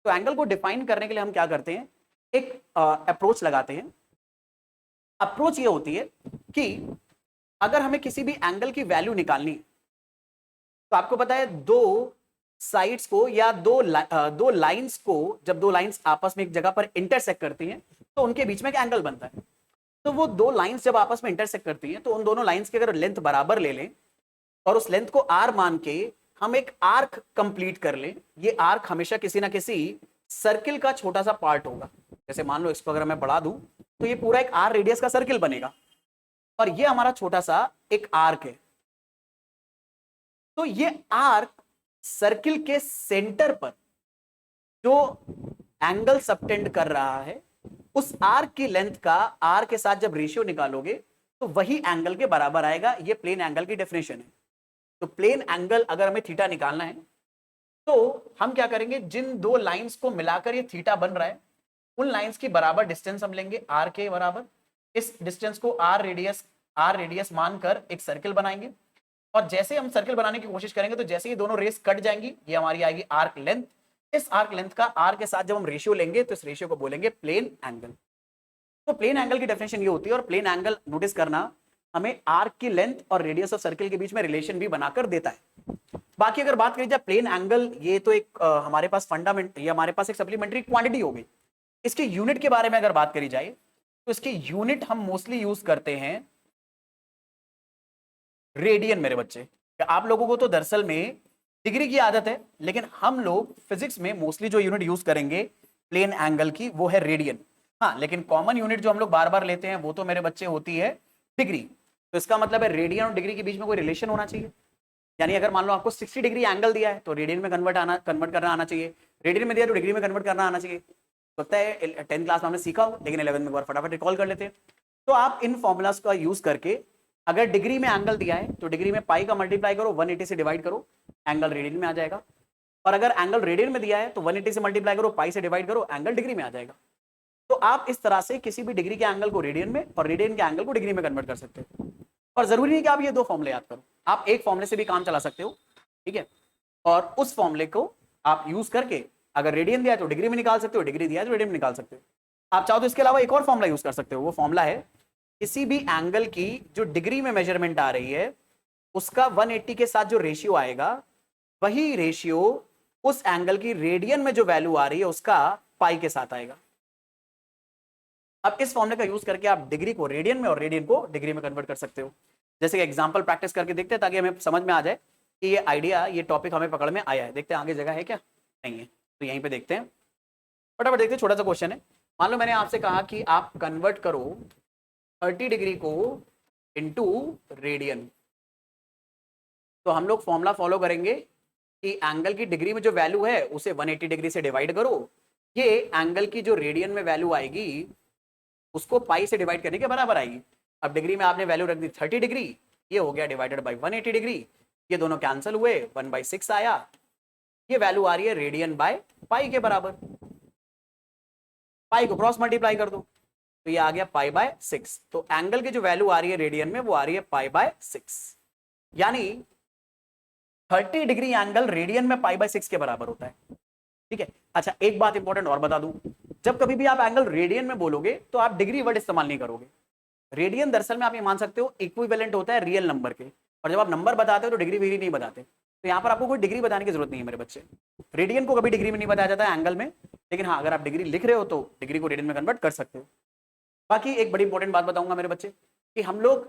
तो एंगल को डिफाइन करने के लिए हम क्या करते हैं, एक अप्रोच लगाते हैं। अप्रोच ये होती है कि अगर हमें किसी भी एंगल की वैल्यू निकालनी, तो आपको पता है 2 साइड्स को या दो लाइंस को, जब 2 लाइंस आपस में एक जगह पर इंटरसेक्ट करती हैं तो उनके बीच में एक एंगल बनता है। तो वो 2 लाइंस जब आपस में इंटरसेक्ट करती हैं तो उन दोनों लाइंस की अगर लेंथ बराबर ले लें और उस लेंथ को आर मान के हम एक आर्क कंप्लीट कर लें, ये आर्क हमेशा किसी ना किसी सर्किल का छोटा सा पार्ट होगा। जैसे मान लो इसको अगर मैं बढ़ा दूं तो ये पूरा एक आर रेडियस का सर्किल बनेगा, और ये हमारा छोटा सा एक आर्क है। तो ये आर्क सर्किल के सेंटर पर जो एंगल सबटेंड कर रहा है, उस आर्क की लेंथ का आर के साथ जब रेशियो निकालोगे तो वही एंगल के बराबर आएगा। ये प्लेन एंगल की डेफिनेशन है। तो प्लेन एंगल अगर हमें थीटा निकालना है तो हम क्या करेंगे, जिन 2 लाइंस को मिलाकर ये थीटा बन रहा है उन लाइंस की बराबर डिस्टेंस हम लेंगे आर के बराबर। इस डिस्टेंस को आर रेडियस मानकर एक सर्किल बनाएंगे, और जैसे हम सर्किल बनाने की कोशिश करेंगे तो जैसे ये दोनों रेस कट जाएंगी, ये हमारी आएगी आर्क लेंथ। इस आर्क लेंथ का आर के साथ जब हम रेशियो लेंगे तो इस रेशियो को बोलेंगे प्लेन एंगल। तो प्लेन एंगल की डेफिनेशन ये होती है, और प्लेन एंगल नोटिस करना हमें आर्क की लेंथ और रेडियस ऑफ सर्किल के बीच में रिलेशन भी बनाकर देता है। बाकी अगर बात करें जाए प्लेन एंगल, ये तो एक हमारे पास फंडामेंट, ये हमारे पास एक सप्लीमेंट्री क्वांटिटी हो गई। इसके यूनिट के बारे में अगर बात करी जाए तो इसके यूनिट हम मोस्टली यूज करते हैं रेडियन। मेरे बच्चे, आप लोगों को तो दरअसल में डिग्री की आदत है, लेकिन हम लोग फिजिक्स में मोस्टली जो यूनिट यूज करेंगे प्लेन एंगल की वो है रेडियन। हाँ, लेकिन कॉमन यूनिट जो हम लोग बार बार लेते हैं वो तो मेरे बच्चे होती है डिग्री। तो इसका मतलब है रेडियन और डिग्री के बीच में कोई रिलेशन होना चाहिए। यानी अगर मान लो आपको 60 डिग्री एंगल दिया है तो रेडियन में कन्वर्ट करना आना चाहिए, रेडियन में दिया तो डिग्री में कन्वर्ट करना आना चाहिए। लगता है 10th क्लास में हमने सीखा हो, लेकिन 11th में एक बार फटाफट रिकॉल कर लेते हैं। तो आप इन फॉर्मूलाज का यूज करके अगर डिग्री में एंगल दिया है तो डिग्री में पाई का मल्टीप्लाई करो, 180 से डिवाइड करो, एंगल रेडियन में आ जाएगा। और अगर एंगल रेडियन में दिया है तो 180 से मल्टीप्लाई करो, पाई से डिवाइड करो, एंगल डिग्री में आ जाएगा। तो आप इस तरह से किसी भी डिग्री के एंगल को रेडियन में और रेडियन के एंगल को डिग्री में कन्वर्ट कर सकते हो। और जरूरी नहीं कि आप ये दो फॉर्मूले याद करो, आप एक फॉर्मूले से भी काम चला सकते हो, ठीक है। और उस फॉर्मूले को आप यूज करके अगर रेडियन दिया है तो डिग्री में निकाल सकते हो, डिग्री दिया है तो रेडियन में निकाल सकते हो। आप चाहो तो इसके अलावा एक और फॉर्मूला यूज कर सकते हो। वो फॉर्मूला है किसी भी एंगल की जो डिग्री में मेजरमेंट आ रही है उसका 180 के साथ जो रेशियो आएगा वही रेशियो उस एंगल की रेडियन में जो वैल्यू आ रही है उसका पाई के साथ आएगा। अब इस फॉर्मूले का यूज करके आप डिग्री को रेडियन में और रेडियन को डिग्री में कन्वर्ट कर सकते हो। जैसे कि एग्जांपल प्रैक्टिस करके देखते हैं ताकि हमें समझ में आ जाए कि ये आइडिया, ये टॉपिक हमें पकड़ में आया है। देखते हैं आगे जगह है क्या, नहीं है, तो यहीं पे देखते हैं, फटाफट देखते हैं। छोटा सा क्वेश्चन है, मान लो मैंने आपसे कहा कि आप कन्वर्ट करो 30 डिग्री को इनटू रेडियन। तो हम लोग फॉर्मूला फॉलो करेंगे कि एंगल की डिग्री में जो वैल्यू है उसे 180 डिग्री से डिवाइड करो, ये एंगल की जो रेडियन में वैल्यू आएगी उसको पाई से डिवाइड करने के बराबर आएगी। अब डिग्री में आपने वैल्यू रख दी 30 डिग्री, ये हो गया डिवाइडेड बाई 180 डिग्री, ये दोनों कैंसिल हुए, 1/6 आया, ये वैल्यू आ रही है रेडियन बाय पाई के बराबर। पाई को क्रॉस मल्टीप्लाई कर दो तो ये आ गया पाई बाय 6। तो एंगल की जो वैल्यू आ रही है रेडियन में वो आ रही है पाई बाय 6, यानी 30 डिग्री एंगल रेडियन में पाई बाय 6 के बराबर होता है, ठीक है। अच्छा, एक बात इंपॉर्टेंट और बता दूं, जब कभी भी आप एंगल रेडियन में बोलोगे तो आप डिग्री वर्ड इस्तेमाल नहीं करोगे। रेडियन दरअसल में आप ये मान सकते हो इक्विवेलेंट होता है रियल नंबर के, और जब आप नंबर बताते हो तो डिग्री वेरी नहीं बताते। तो यहाँ पर आपको कोई डिग्री बताने की जरूरत नहीं है मेरे बच्चे। रेडियन को कभी डिग्री में नहीं बताया जाता है एंगल में, लेकिन हाँ अगर आप डिग्री लिख रहे हो तो डिग्री को रेडियन में कन्वर्ट कर सकते हो। बाकी एक बड़ी इंपॉर्टेंट बात बताऊंगा मेरे बच्चे कि हम लोग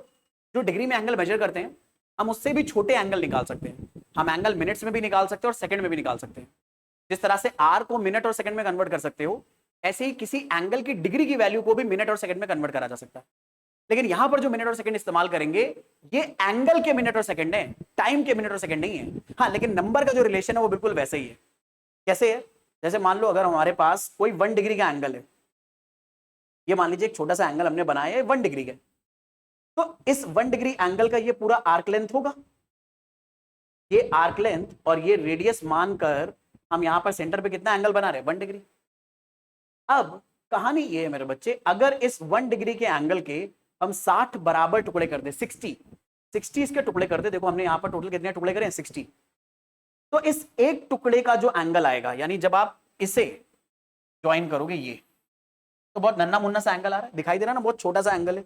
जो डिग्री में एंगल मेजर करते हैं हम उससे भी छोटे एंगल निकाल सकते हैं। हम एंगल मिनट्स में भी निकाल सकते हैं और सेकंड में भी निकाल सकते हैं। जिस तरह से आर को मिनट और सेकंड में कन्वर्ट कर सकते हो, ऐसे ही किसी एंगल की डिग्री की वैल्यू को भी मिनट और सेकंड में कन्वर्ट करा जा सकता है। लेकिन यहां पर जो मिनट और सेकंड इस्तेमाल करेंगे ये एंगल के मिनट और सेकंड है, टाइम के मिनट और सेकंड नहीं है। हाँ, लेकिन नंबर का जो रिलेशन है वो बिल्कुल वैसे ही है। कैसे है? जैसे मान लो अगर हमारे पास कोई 1 डिग्री का एंगल है, ये मान लीजिए एक छोटा सा एंगल हमने बनाया है 1 डिग्री का, तो इस 1 डिग्री एंगल का ये पूरा आर्क लेंथ होगा, ये आर्क लेंथ और ये रेडियस मानकर हम यहां पर सेंटर पे कितना एंगल बना रहे हैं 1 डिग्री। अब कहानी ये है मेरे बच्चे, अगर इस 1 डिग्री के एंगल के हम 60 बराबर टुकड़े कर दे, 60 इसके टुकड़े कर दे, देखो हमने यहां पर टोटल कितने टुकड़े करे हैं 60, तो इस एक टुकड़े का जो एंगल आएगा, यानी जब आप इसे ज्वाइन करोगे ये, तो बहुत नन्ना मुन्ना सा एंगल आ रहा है, दिखाई दे रहा है ना, बहुत छोटा सा एंगल है।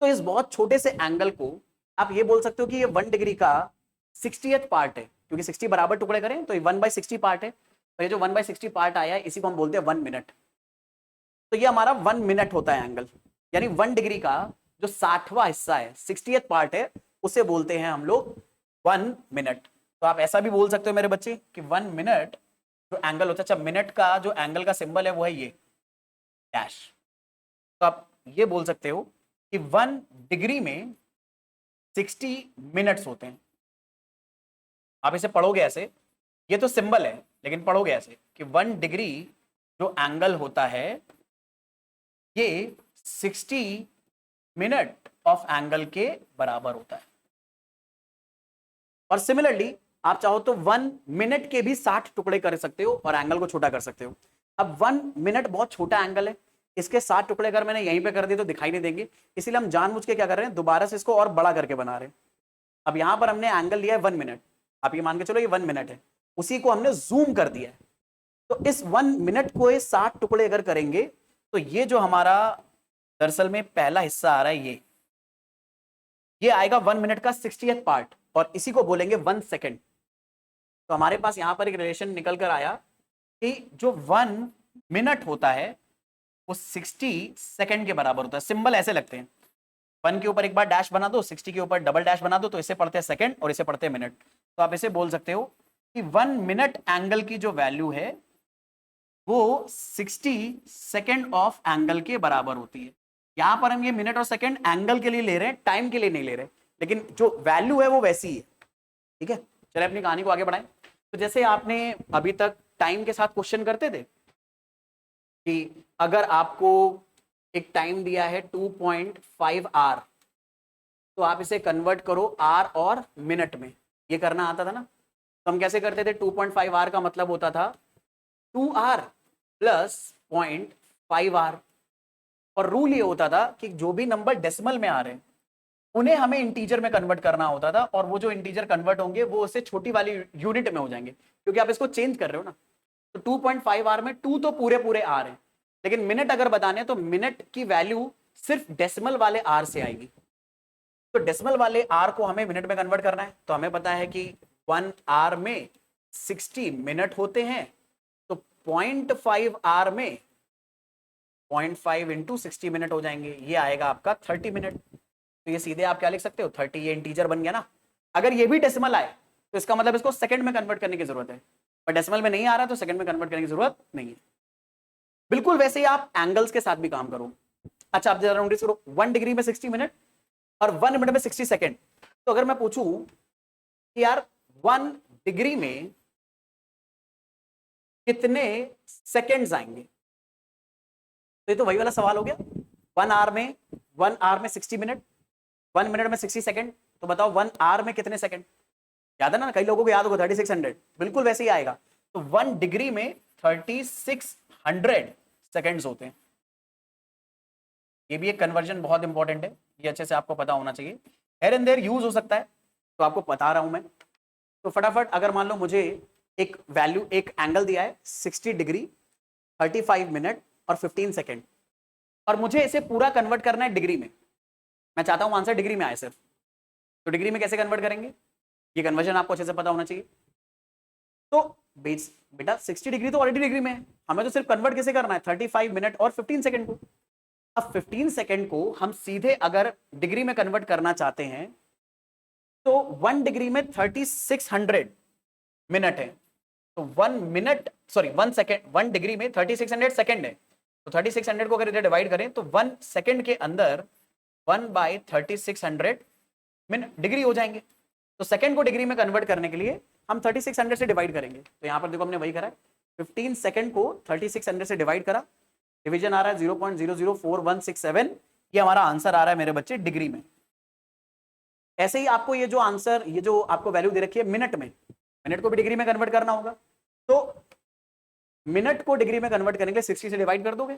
तो इस बहुत छोटे से एंगल को आप ये बोल सकते हो कि ये 1 डिग्री का 60th पार्ट है, क्योंकि 60 बराबर टुकड़े करें तो ये 1/60 पार्ट है। तो ये जो 1/60 पार्ट आया है इसी को हम बोलते हैं 1 मिनट। तो ये हमारा 1 मिनट होता है एंगल, यानी 1 डिग्री का जो 60वां हिस्सा है 60th पार्ट है उसे बोलते हैं हम लोग 1 मिनट। तो आप ऐसा भी बोल सकते हो मेरे बच्चे कि 1 मिनट जो एंगल होता है, अच्छा मिनट का जो एंगल का सिंबल है वो है ये डैश। तो आप ये बोल सकते हो कि 1 डिग्री में 60 मिनट्स होते हैं। आप इसे पढ़ोगे ऐसे, ये तो सिंबल है लेकिन पढ़ोगे ऐसे कि 1 डिग्री जो एंगल होता है ये 60 मिनट ऑफ एंगल के बराबर होता है। और सिमिलरली आप चाहो तो 1 मिनट के भी 60 टुकड़े कर सकते हो और एंगल को छोटा कर सकते हो। अब 1 मिनट बहुत छोटा एंगल है, इसके 60 टुकड़े अगर मैंने यहीं पे कर दिए तो दिखाई नहीं देंगे, इसीलिए हम जानबूझ के क्या कर रहे हैं, दोबारा से इसको और बड़ा करके बना रहे हैं। अब यहां पर हमने एंगल लिया है 1 मिनट, आप ये मान के चलो ये 1 मिनट है, उसी को हमने जूम कर दिया है। तो इस 1 मिनट को 60 टुकड़े अगर करेंगे तो ये जो हमारा दरअसल में पहला हिस्सा आ रहा है ये आएगा 1 मिनट का 60th पार्ट, और इसी को बोलेंगे 1 सेकेंड। तो हमारे पास यहां पर एक रिलेशन निकल कर आया कि जो 1 मिनट होता है वो 60 सेकेंड के बराबर होता है। सिंबल ऐसे लगते हैं, 1 के ऊपर एक बार डैश बना दो, 60 के ऊपर डबल डैश बना दो, तो इसे पढ़ते हैं सेकेंड और इसे पढ़ते हैं मिनट। तो आप इसे बोल सकते हो कि 1 मिनट एंगल की जो वैल्यू है वो 60 सेकेंड ऑफ एंगल के बराबर होती है। यहां पर हम ये मिनट और सेकेंड एंगल के लिए ले रहे हैं, टाइम के लिए नहीं ले रहे, लेकिन जो वैल्यू है वो वैसी ही है। ठीक है, चलिए अपनी कहानी को आगे बढ़ाएं। तो जैसे आपने अभी तक टाइम के साथ क्वेश्चन करते थे कि अगर आपको एक टाइम दिया है 2.5 आर, तो आप इसे कन्वर्ट करो आर और मिनट में, ये करना आता था ना। तो हम कैसे करते थे, 2.5 आर का मतलब होता था 2 आर प्लस 0.5 आर, और रूल ये होता था कि जो भी नंबर डेसिमल में आ रहे हैं उन्हें हमें इंटीजर में कन्वर्ट करना होता था, और वो जो इंटीजर कन्वर्ट होंगे वो उससे छोटी वाली यूनिट में हो जाएंगे, क्योंकि आप इसको चेंज कर रहे हो ना। तो 2.5 आर में 2 तो पूरे पूरे आर हैं, लेकिन मिनट अगर बताने तो मिनट की वैल्यू सिर्फ डेसिमल वाले आर से आएगी। तो डेसिमल वाले आर को हमें मिनट में कन्वर्ट करना है, तो हमें पता है कि 1 आर में 60 मिनट होते हैं, तो 0.5 आर में 0.5 इंटू 60 मिनट हो जाएंगे, ये आएगा आपका 30 मिनट। तो ये सीधे आप क्या लिख सकते हो, 30, ये इंटीजर बन गया ना। अगर ये भी डेसिमल आए तो इसका मतलब इसको सेकंड में कन्वर्ट करने की जरूरत है, पर डेसिमल में नहीं आ रहा तो सेकंड में कन्वर्ट करने की जरूरत नहीं है। बिल्कुल वैसे ही आप एंगल्स के साथ भी काम करो। अच्छा, आप जरा नोटिस करो, 1 डिग्री में 60 मिनट और 1 मिनट में 60 सेकेंड। तो अगर मैं पूछूं कि यार 1 डिग्री में कितने सेकेंड्स आएंगे, तो ये तो वही वाला सवाल हो गया। 1 आवर में 60 मिनट, 1 मिनट में 60 सेकेंड, तो बताओ 1 आवर में कितने सेकेंड। याद है ना, कई लोगों को याद होगा 3600, बिल्कुल वैसे ही आएगा। तो 1 डिग्री में 3600 सेकेंड्स होते हैं। ये भी एक कन्वर्जन बहुत इंपॉर्टेंट है, ये अच्छे से आपको पता होना चाहिए। हेयर एंड देयर यूज हो सकता है, तो आपको बता रहा हूं मैं। तो फटाफट, अगर मान लो मुझे एक वैल्यू, एक एंगल दिया है 60 डिग्री, 35 मिनट और 15 सेकेंड, और मुझे इसे पूरा कन्वर्ट करना है डिग्री में। मैं चाहता हूं आंसर डिग्री में आए सिर्फ, तो डिग्री में कैसे कन्वर्ट करेंगे, ये कन्वर्जन आपको अच्छे से पता होना चाहिए। तो बेटा 60 डिग्री तो ऑलरेडी डिग्री में है, हमें तो सिर्फ कन्वर्ट कैसे करना है, 35 मिनट और 15 सेकेंड को। अब 15 सेकेंड को हम सीधे अगर डिग्री में कन्वर्ट करना चाहते हैं, तो 1 डिग्री में 3600 मिनट है, तो 1 डिग्री में 3600 सेकेंड है। तो 3600 को अगर इधर डिवाइड करें तो 1 सेकेंड के अंदर 1/3600 मिनट डिग्री हो जाएंगे। तो सेकेंड को डिग्री में कन्वर्ट करने के लिए हम 3600 से डिवाइड करेंगे। तो यहां पर देखो हमने वही करा है, 15 सेकेंड को 3600 से डिवाइड करा, डिवीजन आ रहा है 0.004167, ये हमारा आंसर आ रहा है मेरे बच्चे डिग्री में। ऐसे ही आपको ये जो आंसर, ये जो आपको वैल्यू दे रखी है मिनट में, मिनट को भी डिग्री में कन्वर्ट करना होगा। तो मिनट को डिग्री में कन्वर्ट करने के लिए 60 से डिवाइड कर दोगे।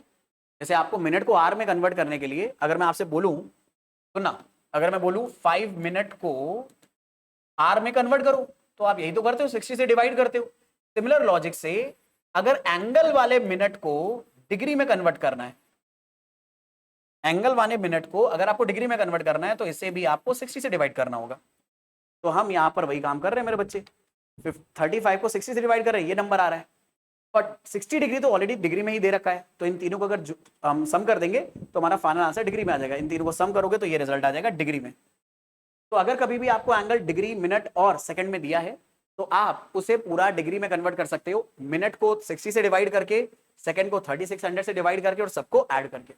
जैसे आपको मिनट को आर में कन्वर्ट करने के लिए अगर मैं आपसे बोलूं, तो ना, अगर मैं बोलूं 5 मिनट को आर में कन्वर्ट करो, तो आप यही तो करते हो, 60 से डिवाइड करते हो। सिमिलर लॉजिक से अगर एंगल वाले मिनट को डिग्री में कन्वर्ट करना है, एंगल वाले मिनट को अगर आपको डिग्री में कन्वर्ट करना है, तो इसे भी आपको 60 से डिवाइड करना होगा। तो हम यहां पर वही काम कर रहे हैं मेरे बच्चे, 35 को 60 से डिवाइड कर रहे हैं, ये नंबर आ रहा है। बट 60 डिग्री तो ऑलरेडी डिग्री में ही दे रखा है, तो इन तीनों को अगर हम सम कर देंगे तो हमारा फाइनल आंसर डिग्री में आ जाएगा। इन तीनों को सम करोगे तो ये रिजल्ट आ जाएगा डिग्री में। तो अगर कभी भी आपको एंगल डिग्री, मिनट और सेकंड में दिया है, तो आप उसे पूरा डिग्री में कन्वर्ट कर सकते हो, मिनट को 60 से डिवाइड करके, सेकंड को 3600 से डिवाइड करके और सबको ऐड करके।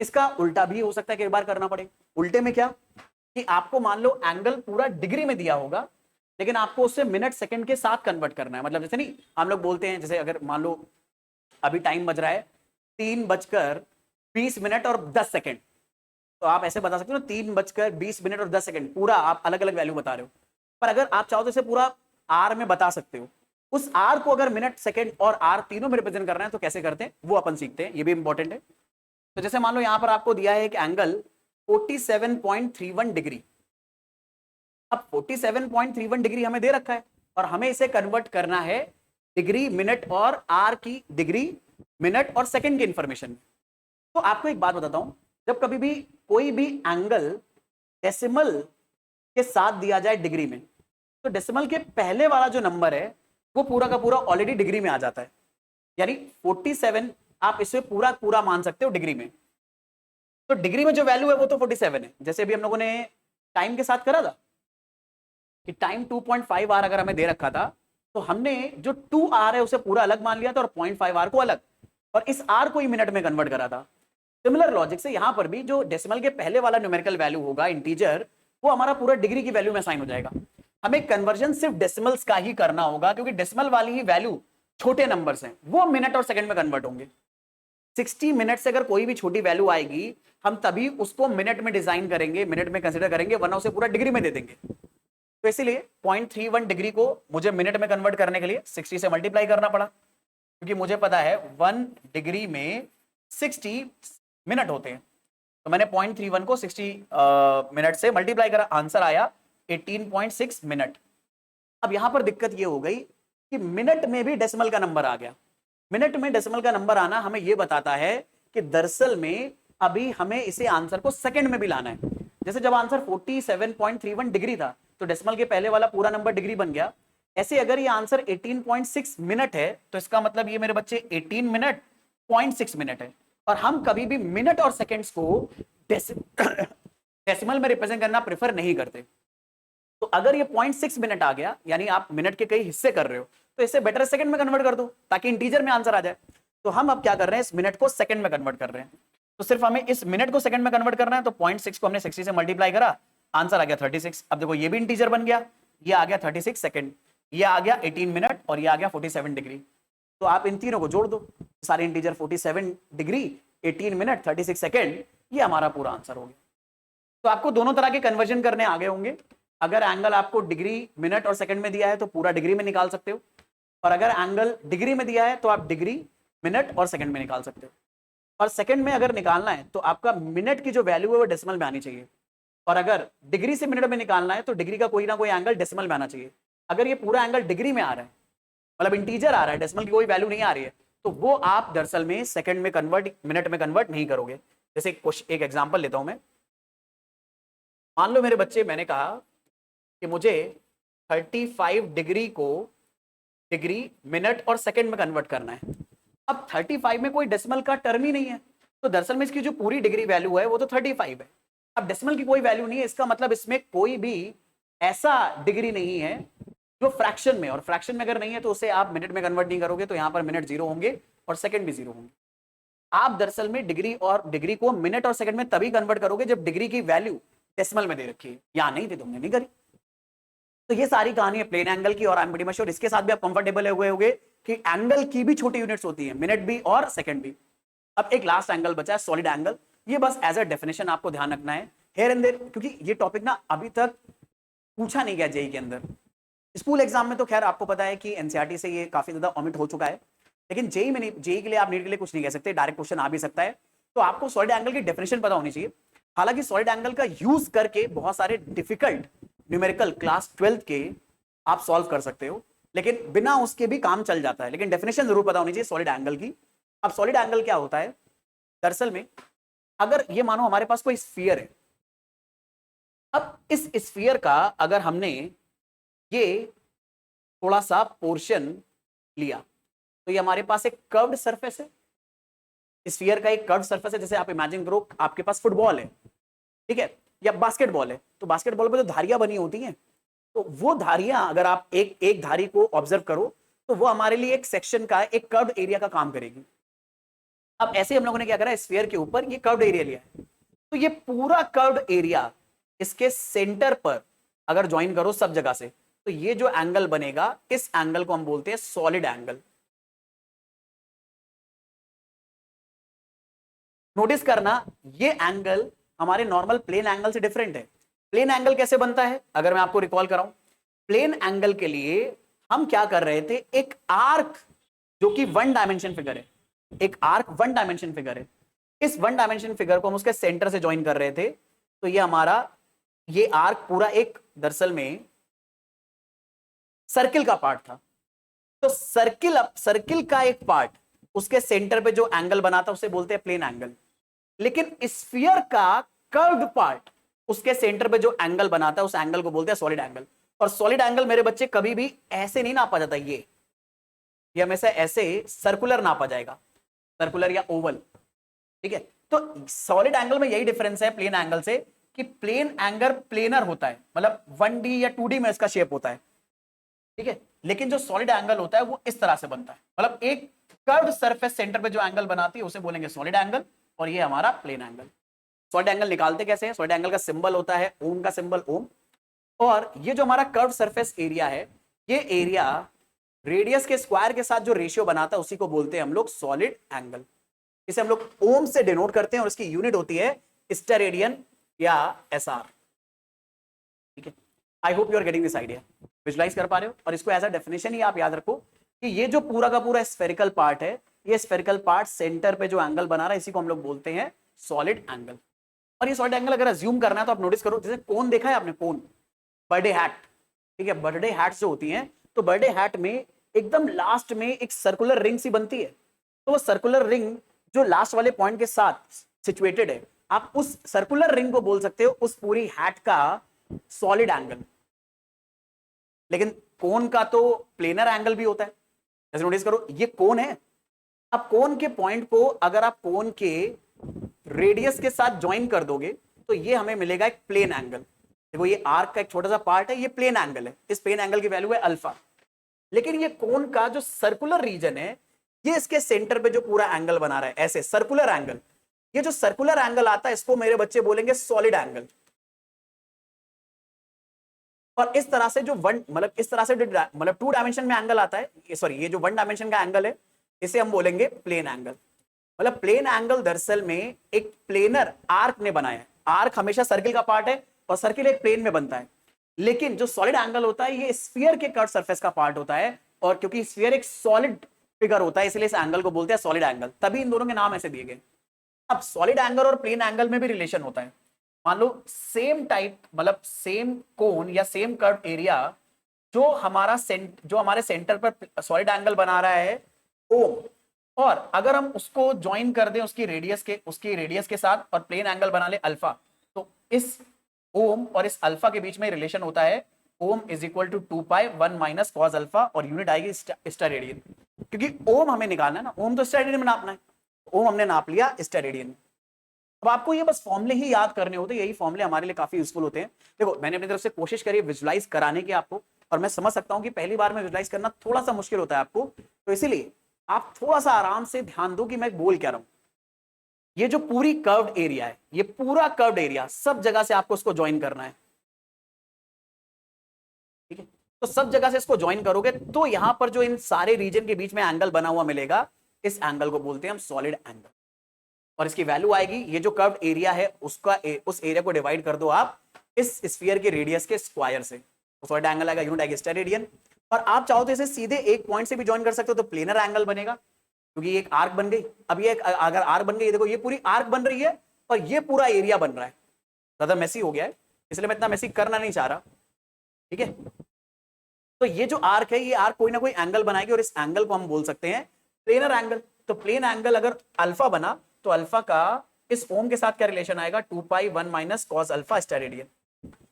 इसका उल्टा भी हो सकता है कि एक बार करना पड़े। उल्टे में क्या, कि आपको मान लो एंगल पूरा डिग्री में दिया होगा, लेकिन आपको उससे मिनट सेकंड के साथ कन्वर्ट करना है। मतलब जैसे नहीं, हम लोग बोलते हैं, जैसे अगर मान लो अभी टाइम बज रहा है 3:20 और 10 सेकंड, तो आप ऐसे बता सकते हो ना, 3:20 और 10 सेकंड, पूरा आप अलग अलग वैल्यू बता रहे हो। पर अगर आप चाहो तो इसे पूरा आर में बता सकते हो। उस आर को अगर मिनट, सेकंड और आर तीनों में रिप्रेजेंट करना है तो कैसे करते हैं वो अपन सीखते हैं, ये भी इंपॉर्टेंट है। तो जैसे मान लो यहां पर आपको दिया है एक एंगल 47.31 डिग्री। अब 47.31 डिग्री हमें दे रखा है, और हमें इसे कन्वर्ट करना है डिग्री, मिनट और आर की डिग्री, मिनट और सेकंड की इंफॉर्मेशन में। तो आपको एक बात बताता हूं, जब कभी भी कोई भी एंगल डेसिमल के साथ दिया जाए डिग्री में, तो डेसिमल के पहले वाला जो नंबर है वो पूरा का पूरा ऑलरेडी डिग्री में आ जाता है। यानी 47 आप इसे पूरा पूरा मान सकते हो डिग्री में। तो डिग्री में जो वैल्यू है वो तो 47 है। जैसे अभी हम लोगों ने टाइम के साथ करा था कि टाइम 2.5 आवर अगर हमें दे रखा था, तो हमने जो 2r है उसे पूरा अलग मान लिया था और 0.5r को अलग, और इस r को ही मिनट में कन्वर्ट करा था। सिमिलर लॉजिक से यहां पर भी जो डेसिमल के पहले वाला न्यूमेरिकल वैल्यू होगा इंटीजर, वो हमारा पूरा डिग्री की वैल्यू में असाइन हो जाएगा। हमें कन्वर्जन सिर्फ डेसिमल्स का ही करना होगा, क्योंकि डेसिमल वाली ही वैल्यू छोटे नंबर्स हैं, वो मिनट और सेकंड में कन्वर्ट होंगे। 60 मिनट से अगर कोई भी छोटी वैल्यू आएगी, हम तभी उसको मिनट में डिजाइन करेंगे, मिनट में कंसीडर करेंगे, वरना उसे पूरा डिग्री में दे देंगे। तो इसीलिए 0.31 डिग्री को मुझे मिनट में कन्वर्ट करने के लिए 60 से मल्टीप्लाई करना पड़ा, क्योंकि मुझे पता है 1 डिग्री में 60 मिनट होते हैं। तो मैंने 0.31 को 60 मिनट से मल्टीप्लाई करा, आंसर आया 18.6 मिनट। अब यहां पर दिक्कत ये हो गई कि मिनट में भी डेसिमल का नंबर आ गया। मिनट में डेसिमल का नंबर आना हमें यह बताता है कि दरअसल में अभी हमें इसे आंसर को सेकंड में भी लाना है। जैसे जब आंसर 47.31 डिग्री था तो डेसिमल के पहले वाला पूरा नंबर डिग्री बन गया। ऐसे अगर ये आंसर 18.6 मिनट है तो इसका मतलब ये मेरे बच्चे 18 मिनट 0.6 मिनट है। और हम कभी भी मिनट और सेकंड्स को डेसिमल में रिप्रेजेंट करना प्रेफर नहीं करते। तो अगर ये 0.6 मिनट आ गया, यानी आप मिनट के कई हिस्से कर रहे हो, तो इसे बेटर सेकंड में कन्वर्ट कर दो ताकि इंटीजर में आंसर आ जाए। तो हम अब क्या कर रहे हैं, इस मिनट को सेकंड में कन्वर्ट कर रहे हैं। तो सिर्फ हमें इस मिनट को सेकंड में कन्वर्ट करना है। तो 0.6 को हमने 60 से मल्टीप्लाई करा, आंसर आ गया 36। अब देखो ये भी इंटीजर बन गया, ये आ गया 36 सेकंड, ये आ गया 18 मिनट और ये आ गया 47 डिग्री। तो आप इन तीनों को जोड़ दो, सारे इंटीजर 47 डिग्री 18 मिनट 36 सेकंड, ये हमारा पूरा आंसर हो गया। तो आपको दोनों तरह के कन्वर्जन करने आ गए होंगे। अगर एंगल आपको डिग्री मिनट और सेकंड में दिया है तो पूरा डिग्री में निकाल सकते हो, और अगर एंगल डिग्री में दिया है तो आप डिग्री मिनट और सेकंड में निकाल सकते हो। और सेकंड में अगर निकालना है तो आपका मिनट की जो वैल्यू है वो डेसिमल में आनी चाहिए, और अगर डिग्री से मिनट में निकालना है तो डिग्री का कोई ना कोई एंगल डेसिमल में आना चाहिए। अगर ये पूरा एंगल डिग्री में आ रहा है, मतलब इंटीजर आ रहा है, डेसिमल की कोई वैल्यू नहीं आ रही है, तो वो आप दरअसल में सेकंड में कन्वर्ट, मिनट में कन्वर्ट नहीं करोगे। जैसे एक एग्जांपल लेता हूं मैं। मान लो मेरे बच्चे, मैंने कहा कि मुझे 35 डिग्री को डिग्री मिनट और सेकंड में कन्वर्ट करना है। अब 35 में कोई डेसिमल का टर्म ही नहीं है, तो दरअसल में इसकी जो पूरी डिग्री वैल्यू है वो तो 35 है। अब डेसिमल की कोई वैल्यू नहीं है, इसका मतलब इसमें कोई भी ऐसा डिग्री नहीं है जो फ्रैक्शन में, और फ्रैक्शन में अगर नहीं है तो उसे आप मिनट में कन्वर्ट नहीं करोगे, तो यहां पर मिनट 0 होंगे और सेकंड भी 0 होंगे। आप दरअसल में डिग्री को मिनट और सेकंड में तभी कन्वर्ट करोगे जब डिग्री की वैल्यू डेसिमल में दे रखी है, या नहीं थी तुमने नहीं करी। तो ये सारी कहानी है प्लेन एंगल की, और आई एम प्रीटी श्योर इसके साथ भी आप कंफर्टेबल हुए होंगे कि एंगल की भी छोटी यूनिट्स होती है, मिनट भी और सेकंड भी। अब एक लास्ट एंगल बचा है, सॉलिड एंगल। ये बस एज अ डेफिनेशन आपको ध्यान रखना है हियर एंड देयर, क्योंकि ये टॉपिक ना अभी तक पूछा नहीं गया जेईई के अंदर। स्कूल एग्जाम में तो खैर आपको पता है कि एनसीईआरटी से ये काफी ज्यादा ओमिट हो चुका है, लेकिन जेईई में नहीं, जेईई के लिए आप नीट के लिए कुछ नहीं कह सकते, डायरेक्ट क्वेश्चन आ भी सकता है। तो आपको सॉलिड एंगल की डेफिनेशन पता होनी चाहिए। हालांकि सॉलिड एंगल का यूज करके बहुत सारे डिफिकल्ट न्यूमेरिकल क्लास 12th के आप सॉल्व कर सकते हो, लेकिन बिना उसके भी काम चल जाता है, लेकिन डेफिनेशन जरूर पता होनी चाहिए सॉलिड एंगल की। अब सॉलिड एंगल क्या होता है, दरअसल में अगर ये मानो हमारे पास कोई स्फीयर है, अब इस स्फीयर का अगर हमने ये थोड़ा सा पोर्शन लिया तो ये हमारे पास एक कर्व्ड सरफेस है। स्फीयर का एक कर्व्ड सरफेस है, जैसे आप इमेजिन करो आपके पास फुटबॉल है, ठीक है, या बास्केटबॉल है, तो बास्केटबॉल पे जो धारियां बनी होती हैं, तो वो धारियां अगर आप एक एक धारी को ऑब्जर्व करो तो वो हमारे लिए एक सेक्शन का, एक कर्व्ड एरिया का काम करेगी। अब ऐसे हम लोगों ने क्या करा, स्फीयर के ऊपर ये कर्व्ड एरिया लिया है, तो ये पूरा कर्व्ड एरिया इसके सेंटर पर अगर ज्वाइन करो सब जगह से, तो ये जो एंगल बनेगा, इस एंगल को हम बोलते हैं सॉलिड एंगल। नोटिस करना, ये एंगल हमारे नॉर्मल प्लेन एंगल से डिफरेंट है। प्लेन एंगल कैसे बनता है, अगर मैं आपको रिकॉल कराऊं, प्लेन एंगल के लिए हम क्या कर रहे थे, एक आर्क जो कि 1 डायमेंशन फिगर है, एक आर्क 1 डायमेंशन फिगर है, इस 1 डायमेंशन फिगर को हम उसके सेंटर से ज्वाइन कर रहे थे। तो ये हमारा ये आर्क पूरा एक दरअसल में सर्किल का पार्ट था। तो सर्किल का एक पार्ट, उसके सेंटर पे जो एंगल बना था उसे बोलते हैं प्लेन एंगल। लेकिन स्फीयर का कर्व्ड पार्ट, उसके सेंटर पे जो एंगल बनाता है उस एंगल को बोलते हैं सॉलिड एंगल। और सॉलिड एंगल मेरे बच्चे कभी भी ऐसे नहीं नापा जाता, ये हमेशा ऐसे सर्कुलर नापा जाएगा, सर्कुलर या ओवल, ठीक है। तो सॉलिड एंगल में यही डिफरेंस है प्लेन एंगल से, कि प्लेन एंगल प्लेनर होता है, मतलब 1D या 2D में इसका शेप होता है, ठीक है। लेकिन जो सॉलिड एंगल होता है वो इस तरह से बनता है, मतलब एक कर्व्ड सरफेस सेंटर पे जो एंगल बनाती है उसे बोलेंगे सॉलिड एंगल, और ये हमारा प्लेन एंगल। सॉलिड एंगल निकालते कैसे हैं? सॉलिड एंगल का सिंबल होता है ओम का सिंबल, ओम। और ये जो हमारा कर्व सरफेस एरिया है, ये एरिया रेडियस के स्क्वायर के साथ जो रेशियो बनाता है उसी को बोलते हैं हम लोग सॉलिड एंगल। इसे हम लोग ओम से डिनोट करते हैं और इसकी यूनिट होती है स्टेरेडियन या एसआर। ठीक है, I hope you are getting this idea, visualise कर पा रहे हो। और इसको एज अ डेफिनेशन ही आप याद रखो कि ये जो पूरा का पूरा स्फेरिकल पार्ट है, ये स्फेरिकल पार्ट सेंटर पे जो एंगल बना रहा है इसी को हम लोग बोलते हैं सॉलिड एंगल। और ये सॉलिड एंगल अगर अज्यूम करना है तो आप नोटिस करो, जैसे कोन देखा है आपने, कोन, बर्थडे हैट, ठीक है, बर्थडे हैट्स जो होती हैं, तो बर्थडे हैट में एकदम लास्ट में एक सर्कुलर रिंग सी बनती है, तो वो सर्कुलर रिंग जो लास्ट वाले पॉइंट के साथ सिचुएटेड है, आप उस सर्कुलर रिंग को बोल सकते हो उस पूरी हैट का सॉलिड एंगल। लेकिन कोन का तो प्लेनर एंगल भी होता है, जैसे नोटिस करो ये कोन है, अब कोन के पॉइंट को अगर आप कोन के रेडियस के साथ ज्वाइन कर दोगे तो ये हमें मिलेगा एक प्लेन एंगल। देखो ये आर्क का एक छोटा सा पार्ट है, ये प्लेन एंगल है, इस प्लेन एंगल की वैल्यू है अल्फा। लेकिन ये कोन का जो सर्कुलर रीजन है, ये इसके सेंटर पे जो पूरा एंगल बना रहा है ऐसे सर्कुलर एंगल, ये जो सर्कुलर एंगल आता है इसको मेरे बच्चे बोलेंगे सॉलिड एंगल। और इस तरह से जो वन, मतलब इस तरह से मतलब 2 डायमेंशन में एंगल आता है, सॉरी ये जो 1 डायमेंशन का एंगल है इसे हम बोलेंगे प्लेन एंगल। मतलब प्लेन एंगल दरअसल में एक प्लेनर आर्क ने बनाया है। आर्क हमेशा सर्किल का पार्ट है और सर्किल एक प्लेन में बनता है, लेकिन जो सॉलिड एंगल होता है ये स्फीयर के कर्व सरफेस का पार्ट होता है, और क्योंकि स्फीयर एक सॉलिड फिगर होता है इसलिए इस एंगल को बोलते हैं सॉलिड एंगल, तभी इन दोनों के नाम ऐसे दिए गए। अब सॉलिड एंगल और प्लेन एंगल में भी रिलेशन होता है। मान लो सेम टाइप, मतलब सेम कोन या सेम कर्व एरिया जो हमारे सेंटर पर सॉलिड एंगल बना रहा है ओ, और अगर हम उसको ज्वाइन कर दें उसकी रेडियस के साथ और प्लेन एंगल बना ले अल्फा, तो इस ओम और इस अल्फा के बीच में रिलेशन होता है ओम is equal to 2 pi 1 minus cos alpha, और यूनिट आएगी स्टेरेडियन, क्योंकि ओम हमें निकालना है ना, ओम तो स्टेरेडियन में नापना है, ओम हमने नाप लिया स्टेरेडियन। अब आपको ये बस फॉर्मूले ही याद करने होते हैं, यही फॉर्मूले हमारे लिए काफी यूजफुल होते हैं। देखो मैंने अपनी तरफ से कोशिश करी विजुलाइज कराने की आपको, और मैं समझ सकता हूं कि पहली बार में विजुलाइज करना थोड़ा सा मुश्किल होता है आपको, तो इसीलिए आप थोड़ा सा आराम से ध्यान दो कि मैं बोल क्या रहा हूं। ये जो पूरी कर्व्ड एरिया है, ये पूरा कर्व्ड एरिया सब जगह से आपको उसको ज्वाइन करना है, ठीक है। तो सब जगह से इसको ज्वाइन करोगे तो यहां पर जो इन सारे रीजन के बीच में एंगल बना हुआ मिलेगा, इस एंगल को बोलते हैं हम सॉलिड एंगल। और इसकी वैल्यू आएगी, ये जो कर्व्ड एरिया है उसका उस एरिया को डिवाइड कर दो आप इस स्फीयर के रेडियस के स्क्वायर से, तो सॉलिड एंगल आएगा, यूनिट आएगी स्टेरेडियन। और आप चाहो तो इसे सीधे एक पॉइंट से भी ज्वाइन कर सकते हो तो प्लेनर एंगल बनेगा, क्योंकि ये एक आर्क बन गई। अब ये अगर आर्क बन गई, देखो ये पूरी आर्क बन रही है और ये पूरा एरिया बन रहा है, ज्यादा मेसी हो गया है इसलिए मैं इतना मेसी करना नहीं चाह रहा, ठीक है। तो ये जो आर्क है, ये आर्क कोई ना कोई एंगल बनाएगी और इस एंगल को हम बोल सकते हैं प्लेनर एंगल। तो प्लेन एंगल अगर अल्फा बना तो अल्फा का इस ओम के साथ क्या रिलेशन आएगा, 2 pi 1 minus cos alpha steradian.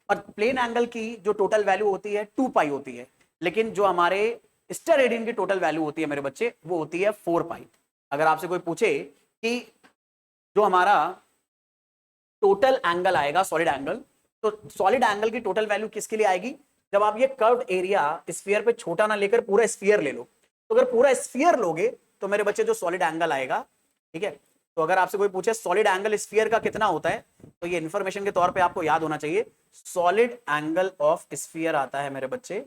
और प्लेन एंगल की जो टोटल वैल्यू होती है 2 पाई होती है, लेकिन जो हमारे स्टेरेडियन की टोटल वैल्यू होती है मेरे बच्चे वो होती है 4 पाई। अगर आपसे कोई पूछे कि जो हमारा टोटल एंगल आएगा सॉलिड एंगल, तो सॉलिड एंगल की टोटल वैल्यू किसके लिए आएगी, जब आप ये कर्व्ड एरिया स्फीयर पे छोटा ना लेकर पूरा स्फीयर ले लो। तो अगर पूरा स्फीयर लोगे तो मेरे बच्चे जो सॉलिड एंगल आएगा, ठीक है। तो अगर आपसे कोई पूछे सॉलिड एंगल स्फीयर का कितना होता है, तो ये इंफॉर्मेशन के तौर पे आपको याद होना चाहिए, सॉलिड एंगल ऑफ स्फीयर आता है मेरे बच्चे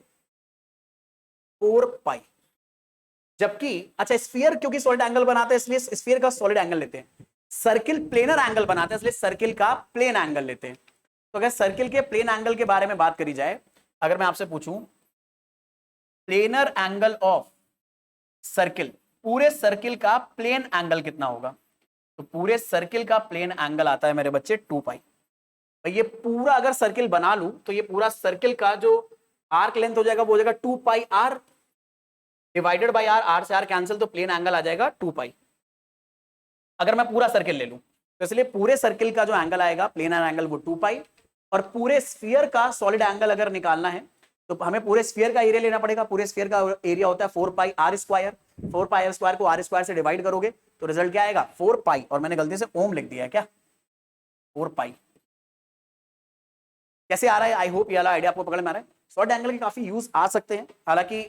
4 पाई। जबकि अच्छा स्फीयर क्योंकि सॉलिड एंगल बनाते हैं इसलिए स्फीयर का सॉलिड एंगल लेते हैं, सर्किल प्लेनर एंगल बनाते हैं इसलिए सर्किल का प्लेन एंगल लेते हैं। तो अगर सर्किल के प्लेन एंगल के बारे में बात करी जाए, अगर मैं आपसे पूछूं प्लेनर एंगल ऑफ सर्किल, पूरे सर्किल का प्लेन एंगल कितना होगा, तो पूरे सर्किल का प्लेन एंगल आता है मेरे बच्चे 2 पाई। ये पूरा अगर सर्किल बना लूं तो ये पूरा सर्किल का जो आर्क लेंथ हो जाएगा वो हो जाएगा 2 pi r divided by r, r से आर कैंसिल, तो प्लेन एंगल आ जाएगा 2 पाई अगर मैं पूरा सर्किल ले लूं। तो इसलिए पूरे सर्किल का जो एंगल आएगा प्लेनर एंगल वो 2 पाई, और पूरे स्फीयर का सॉलिड एंगल अगर निकालना है तो हमें पूरे स्फीयर का एरिया लेना पड़ेगा। पूरे स्फीयर का एरिया होता है 4 pi r square, 4 pi r square को आर स्क्वायर से डिवाइड करोगे तो रिजल्ट क्या आएगा 4 पाई, और मैंने गलती से ओम लिख दिया है क्या, 4 पाई। कैसे आ रहा है, आई होप ये वाला आइडिया आपको पकड़ में आ रहा है। शॉर्ट एंगल के काफी यूज आ सकते हैं, हालांकि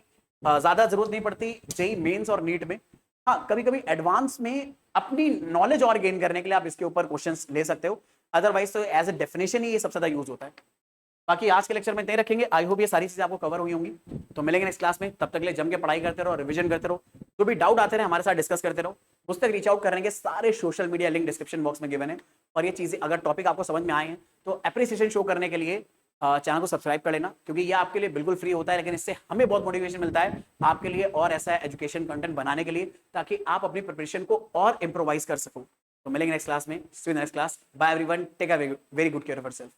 ज्यादा जरूरत नहीं पड़ती जेई मेंस और नीट में। हाँ, कभी कभी एडवांस में अपनी नॉलेज और गेन करने के लिए आप इसके ऊपर क्वेश्चंस ले सकते हो, अदरवाइज तो एज ए डेफिनेशन ही ये सबसे ज्यादा यूज होता है। बाकी आज के लेक्चर में इतने रखेंगे। आई होप ये सारी चीजें आपको कवर हुई होंगी। तो मिलेंगे नेक्स्ट क्लास में, तब तक के लिए जम के पढ़ाई करते रहो, रिवीजन करते रहो, जो भी डाउट आते रहे हमारे साथ डिस्कस करते रहो। उस तक रीच आउट करने के सारे social media link description box में गिवन है। और ये चीजें अगर टॉपिक आपको समझ में आए हैं तो अप्रिसिएशन शो करने के लिए चैनल को सब्सक्राइब कर लेना, क्योंकि ये आपके लिए बिल्कुल फ्री होता है, लेकिन इससे हमें बहुत मोटिवेशन मिलता है आपके लिए और ऐसा एजुकेशन कंटेंट बनाने के लिए, ताकि आप अपनी प्रिपरेशन को और इंप्रोवाइज कर सको। तो मिलेंगे नेक्स्ट क्लास में। See you next class. Bye everyone, take a very good care of yourself.